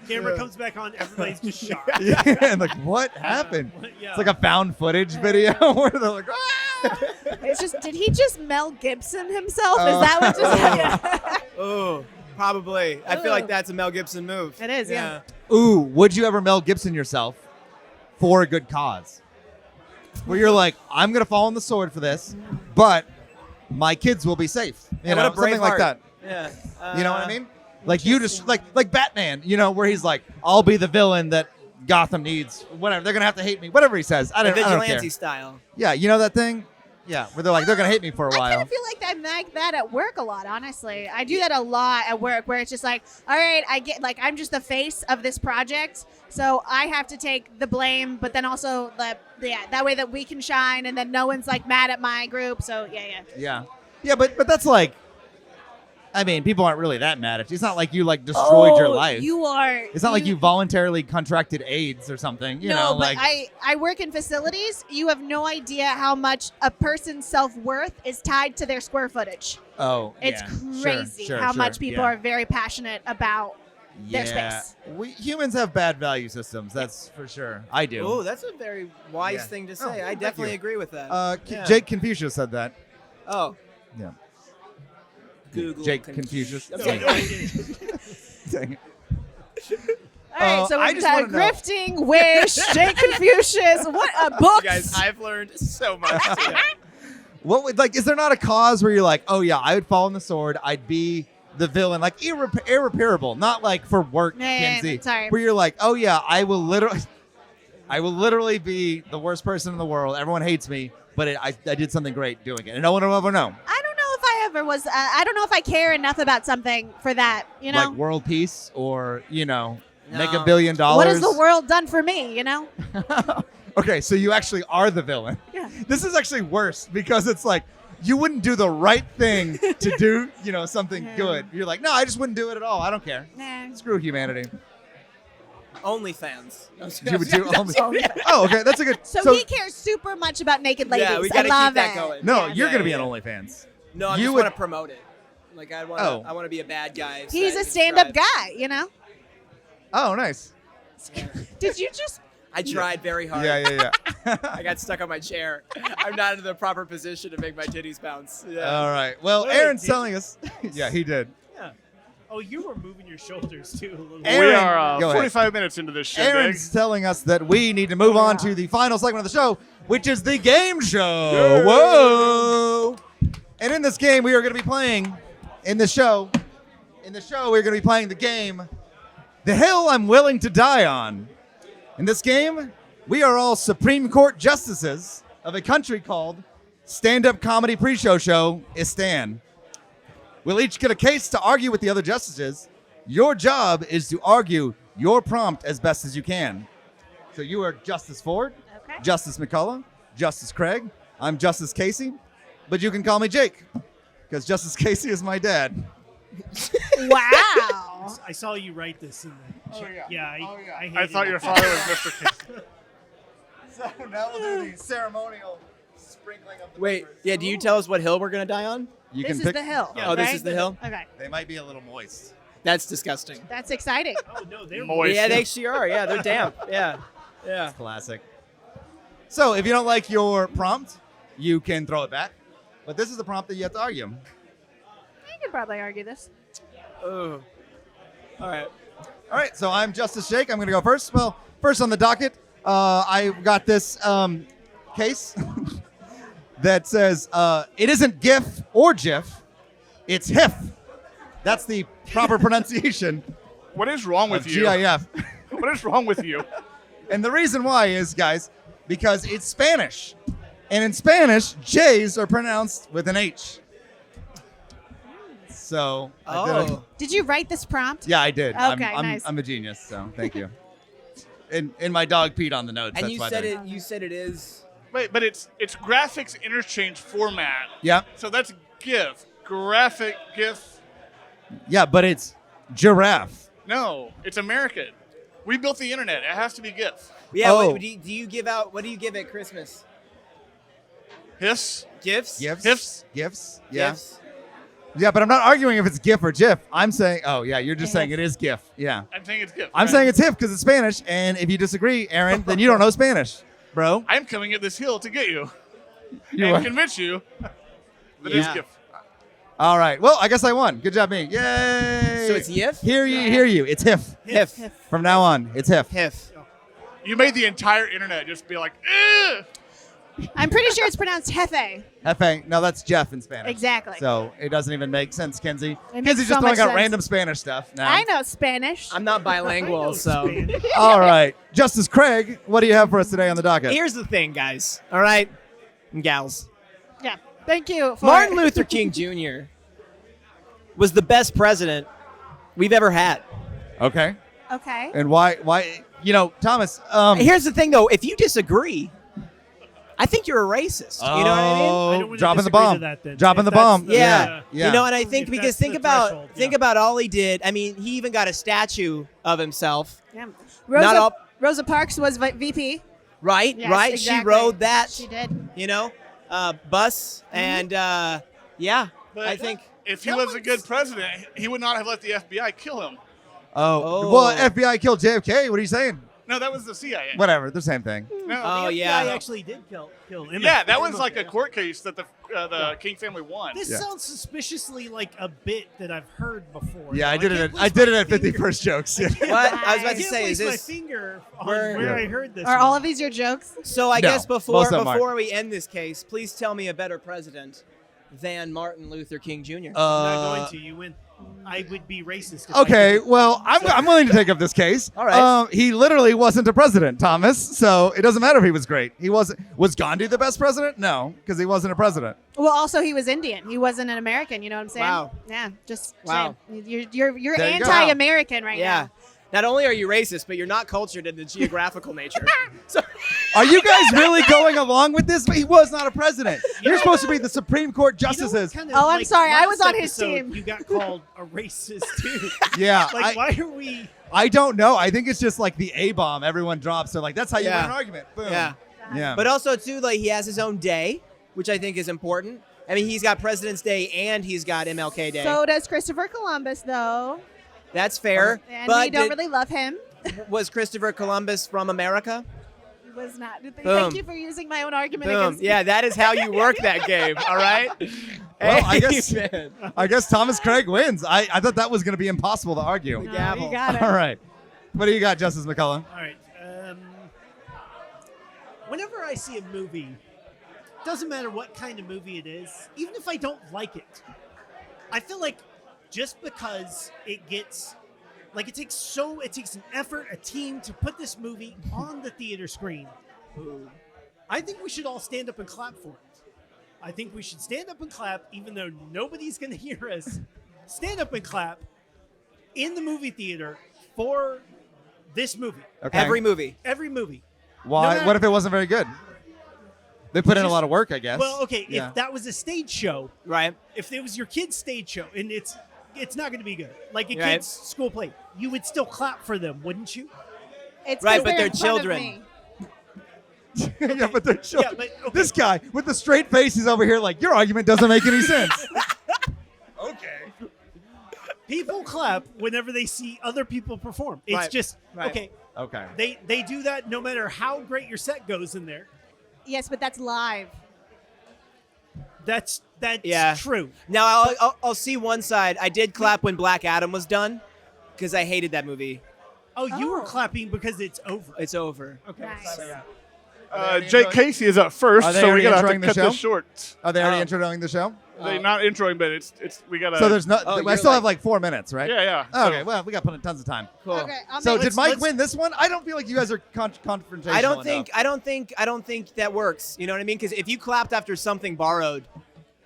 Camera comes back on, everybody's just shocked. Yeah, and like, what happened? Yeah. It's like a found footage video where they're like, ah! It's just, did he just Mel Gibson himself? Is that what just happened? Oh, probably. I feel like that's a Mel Gibson move. It is, yeah. Ooh, would you ever Mel Gibson yourself for a good cause? Where you're like, I'm gonna fall on the sword for this, but my kids will be safe. You know, what a brave something like heart. that. Yeah. You know what I mean? Like you just like Batman, where he's like, I'll be the villain that Gotham needs. Whatever. They're gonna have to hate me. Whatever he says. I don't care. Vigilante style. Yeah, you know that thing? Yeah, where they're like, they're gonna hate me for a I kind while. of feel like I'm like that at work a lot, honestly. I do that a lot at work where it's just like, all right, I'm just the face of this project, so I have to take the blame, but then also that way that we can shine and then no one's like mad at my group. So yeah. Yeah, but that's like, I mean, people aren't really that mad at you. It's not like you like destroyed your life. You are. It's not like you voluntarily contracted AIDS or something. You know, but like I work in facilities. You have no idea how much a person's self-worth is tied to their square footage. oh, It's yeah. crazy Sure, how sure, much people yeah. are very passionate about their Yeah, space. we humans have bad value systems. That's for sure. I do. Oh, that's a very wise Yeah. thing to Oh, say. I thank definitely you. agree with that. K- Yeah. Jake Confucius said that. Oh, Yeah. Google. Jake Confucius. I'm No, sorry. no, I didn't. Dang it. All right, so I we've just got wanna know- grifting, wish, Jake Confucius. What a book! You guys, I've learned so much today. What would like? Is there not a cause where you're like, oh yeah, I would fall on the sword. I'd be the villain, like irreparable, not like for work, Yeah, Kinsey. sorry. Where you're like, oh yeah, I will literally be the worst person in the world. Everyone hates me, but I did something great doing it, and no one will ever know. I don't know if I ever was. I don't know if I care enough about something for that. You know, Like world peace, or make No. $1 billion. what has the world done for me? You know, Okay, so you actually are the villain. Yeah. This is actually worse because it's like you wouldn't do the right thing to do, something Yeah. good. You're like, no, I just wouldn't do it at all. I don't care. nah. Screw humanity. OnlyFans. You would do only. Oh, okay, that's a good. So he cares super much about naked ladies. Yeah, we I gotta love keep that it. going. No, Yeah. you're gonna be yeah. on OnlyFans. No, I You just would- want to promote it. Like I want Oh. to. I want to be a bad guy. so He's that a I can stand-up strive. guy. You know. Oh, nice. Did you just? I tried very hard. Yeah. I got stuck on my chair. I'm not in the proper position to make my titties bounce. Yeah. All right. Well, Wait, Aaron's did telling us. Yeah, he did. Yeah. Oh, you were moving your shoulders too a little bit. Aaron, we are go ahead. 45 minutes into this shit. Aaron's telling us that we need to move on to the final segment of the show, which is the game show. Yay. Whoa! And in this game, we are going to be playing. In the show, we're going to be playing the game, The Hill I'm Willing to Die On. In this game, we are all Supreme Court justices of a country called Stand-Up Comedy Pre-Show Show is Stan. We'll each get a case to argue with the other justices. Your job is to argue your prompt as best as you can. So you are Justice Ford, Okay. Justice McCullough, Justice Craig. I'm Justice Casey, but you can call me Jake because Justice Casey is my dad. Wow. I saw you write this in the chat. yeah. I I hated thought it. your father was Mr. Casey. So now we'll do the ceremonial sprinkling of the Wait. papers. Yeah. Do you tell us what hill we're gonna die on? You This can is pick. the hill. Yeah, Oh, this right? is the hill? Okay. They might be a little moist. That's disgusting. That's exciting. Oh no, they're Moist. Yeah, they actually are. Yeah, they're damp. Yeah. Yeah. Classic. So if you don't like your prompt, you can throw it back. But this is the prompt that you have to argue. You could probably argue this. Oh. All right. All right, so I'm Justice Jake. I'm going to go first. Well, first on the docket, I got this case that says it isn't GIF or GIF, it's HIF. That's the proper pronunciation What is wrong with of you? GIF. What is wrong with you? And the reason why is, guys, because it's Spanish. And in Spanish, J's are pronounced with an H. So, I did Oh. Did you write this prompt? yeah, I did. Okay, I'm nice. I'm a genius, so thank you. And my dog peed on the notes. And that's you why said they- it. You said it is. Wait, but it's graphics interchange format. Yeah, So that's GIF. Graphic GIF. yeah, but it's giraffe. No, it's American. We built the internet. It has to be GIF. Yeah. Oh. What, do you give out? What do you give at Christmas? Hiss. Gifts. Gifts. Gifts? Gifts. Yeah. Gifts. Yeah, but I'm not arguing if it's GIF or GIF. I'm saying, oh yeah, you're just saying it is GIF. Yeah. I'm saying it's GIF. I'm right? saying it's HIF because it's Spanish, and if you disagree, Aaron, then you don't know Spanish, bro. I'm coming at this hill to get you You and are- convince you that it's Yeah. GIF. All right. Well, I guess I won. Good job, me. Yay. So it's YIF? Hear you. It's HIF. HIF. From now on, it's HIF. HIF. You made the entire internet just be like, ugh! I'm pretty sure it's pronounced Jefe. Hefe. No, that's Jeff in Spanish. Exactly. So it doesn't even make sense, Kenzie. It makes Kenzie's so just throwing much out sense. random Spanish stuff now. I know Spanish. I'm not I know bilingual, so. Spanish. All right. Justice Craig, what do you have for us today on the docket? Here's the thing, guys. All right, and gals. Yeah. Thank you for Martin Luther King Jr. was the best president we've ever had. Okay. Okay. And why, Thomas. Here's the thing, though. If you disagree, I think you're a racist. You know what I mean? Oh, I don't wanna dropping the disagree to bomb. that then. Dropping If the that's bomb. the- Yeah. Yeah. You know, and I think If because that's think the about threshold, think yeah. about all he did. I mean, he even got a statue of himself. Yeah. Not all- Rosa Parks was VP. Right, Yes, right. exactly. She rode that. She did. You know, bus, and yeah. But I think if he was a good president, he would not have let the FBI kill him. Oh, well, FBI killed JFK. What are you saying? No, that was the CIA. Whatever, the same thing. No. Oh, The yeah. FBI actually did kill him. Yeah, that was like a court case that the King family won. This Yeah. sounds suspiciously like a bit that I've heard before. Yeah, I though. did it. can't I place did my it at 50 finger- First Jokes. Yeah. What I was I about to can't say place is my this. finger on Where- where I heard this. Are one. all of these your jokes? So I No, guess most before of them aren't. we end this case, please tell me a better president than Martin Luther King Jr. I'm not going to. You win. I would be racist. If I Okay, did. well, I'm willing to take up this case. All right. He literally wasn't a president, Thomas. So it doesn't matter if he was great. He wasn't. Was Gandhi the best president? No, because he wasn't a president. Well, also he was Indian. He wasn't an American. You know what I'm saying? Wow. Yeah. Just Wow. saying. You're There you go. anti-American right Yeah. now. Not only are you racist, but you're not cultured in the geographical nature. So, Are you guys really going along with this? He was not a president. You're supposed to be the Supreme Court You know what justices. kind of, Oh, I'm like, sorry, I last was on his episode, team. You got called a racist too. Yeah, Like, why are we? I don't know. I think it's just like the A bomb everyone drops. So like that's how you Yeah. win an argument. Boom. yeah. Yeah. But also, too, like, he has his own day, which I think is important. I mean, he's got President's Day and he's got MLK Day. So does Christopher Columbus, though. That's fair. And but we don't really love him. was Christopher Columbus from America? He was not. Boom. Thank you for using my own argument Boom. against me. Yeah, that is how you work that game, all right? Well, Amen. I guess Thomas Craig wins. I thought that was going to be impossible to argue. No, gavel. you got it. All right. What do you got, Justice McCullough? All right. Whenever I see a movie, doesn't matter what kind of movie it is, even if I don't like it, I feel like just because it gets like it takes an effort, a team to put this movie on the theater screen. I think we should all stand up and clap for it. I think we should stand up and clap, even though nobody's going to hear us. Stand up and clap in the movie theater for this movie. Okay. Every movie. Every movie. Why? no matter- What if it wasn't very good? They put in a Just- lot of work, I guess. Well, okay, Yeah. if that was a stage show, Right? if it was your kid's stage show, and it's not going to be good, like a Right. kid's school play, you would still clap for them, wouldn't you? It's Right, 'cause but they're in front of children. me. yeah, but they're children. but, okay. This guy with the straight face, he's over here like, your argument doesn't make any sense. Okay. People clap whenever they see other people perform. It's Right. just Right. okay. Okay. They do that no matter how great your set goes in there. Yes, but that's live. That's Yeah. true. Now, I'll see one side. I did clap when Black Adam was done because I hated that movie. Oh, you were Oh. clapping because it's over. It's over. Okay. Nice. Jake Casey is up first, Are they so we already gotta have to introing the cut show? this short. Are they already introing the show? They not introing, but it's we gotta. So there's no. Oh, I you're still like- have like 4 minutes, right? yeah. Okay. Well, we got tons of time. Cool. Okay, I'll So make did Mike let's- win this one? I don't feel like you guys are confrontational. I don't enough. think. I don't think that works. You know what I mean? Because if you clapped after something borrowed,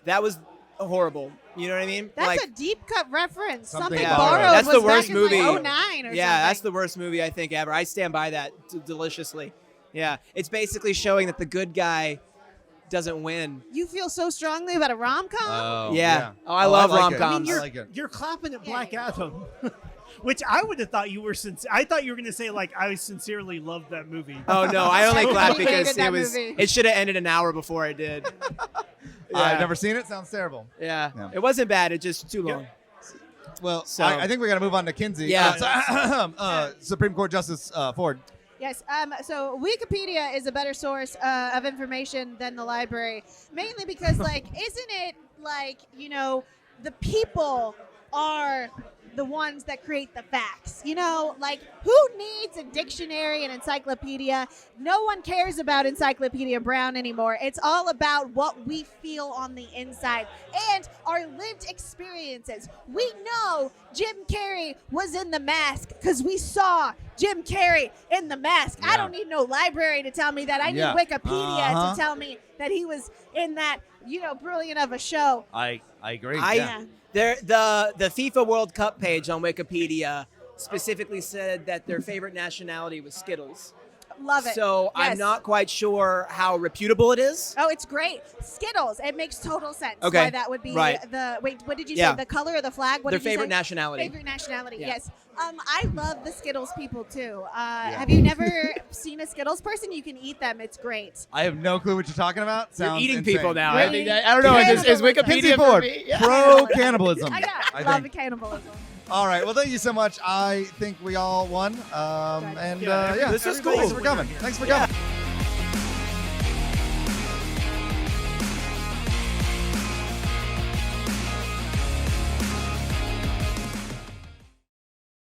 that was horrible. You know what I mean? That's like, a deep cut reference. Something Something Borrowed. borrowed. That's was the worst back movie. In like 09 or yeah, something. that's the worst movie I think ever. I stand by that deliciously. Yeah, it's basically showing that the good guy doesn't win. You feel so strongly about a rom com? Oh, Yeah. Oh, I love like it. rom-coms. I like it. You're clapping at Yeah. Black Adam, which I would have thought you were I thought you were going to say like I sincerely loved that movie. Oh no, I only I clapped hated because that it was. movie. It should have ended an hour before it did. I've never seen it. Sounds terrible. Yeah. Yeah. It wasn't bad. It's just too long. Well, So- I think we got to move on to Kinsey. Yeah. Supreme Court Justice Ford. Yes. So Wikipedia is a better source of information than the library, mainly because, like, isn't it like, the people are the ones that create the facts? Like, who needs a dictionary and encyclopedia? No one cares about Encyclopedia Brown anymore. It's all about what we feel on the inside and our lived experiences. We know Jim Carrey was in The Mask because we saw Jim Carrey in The Mask. I Yeah. don't need no library to tell me that. I need Yeah. Wikipedia Uh-huh. to tell me that he was in that, brilliant of a show. I agree. The FIFA World Cup page on Wikipedia specifically said that their favorite nationality was Skittles. Love it. So I'm Yes. not quite sure how reputable it is. Oh, it's great. Skittles. It makes total sense Okay. why that would be Right. what did you Yeah. say? The color of the flag? What Their did you favorite say? nationality. Favorite nationality, Yeah. yes. I love the Skittles people too. Have you never seen a Skittles person? You can eat them. It's great. I have no clue what you're talking about. You're Sounds eating insane. people now. Really? I think I don't know. Is Cannibalism. Wikipedia Kinsey for Ford, me? Yeah. pro cannibalism. I I love think. cannibalism. All right. Well, thank you so much. I think we all won. And Yeah, yeah, this was thanks cool. for coming. Thanks for Yeah. coming.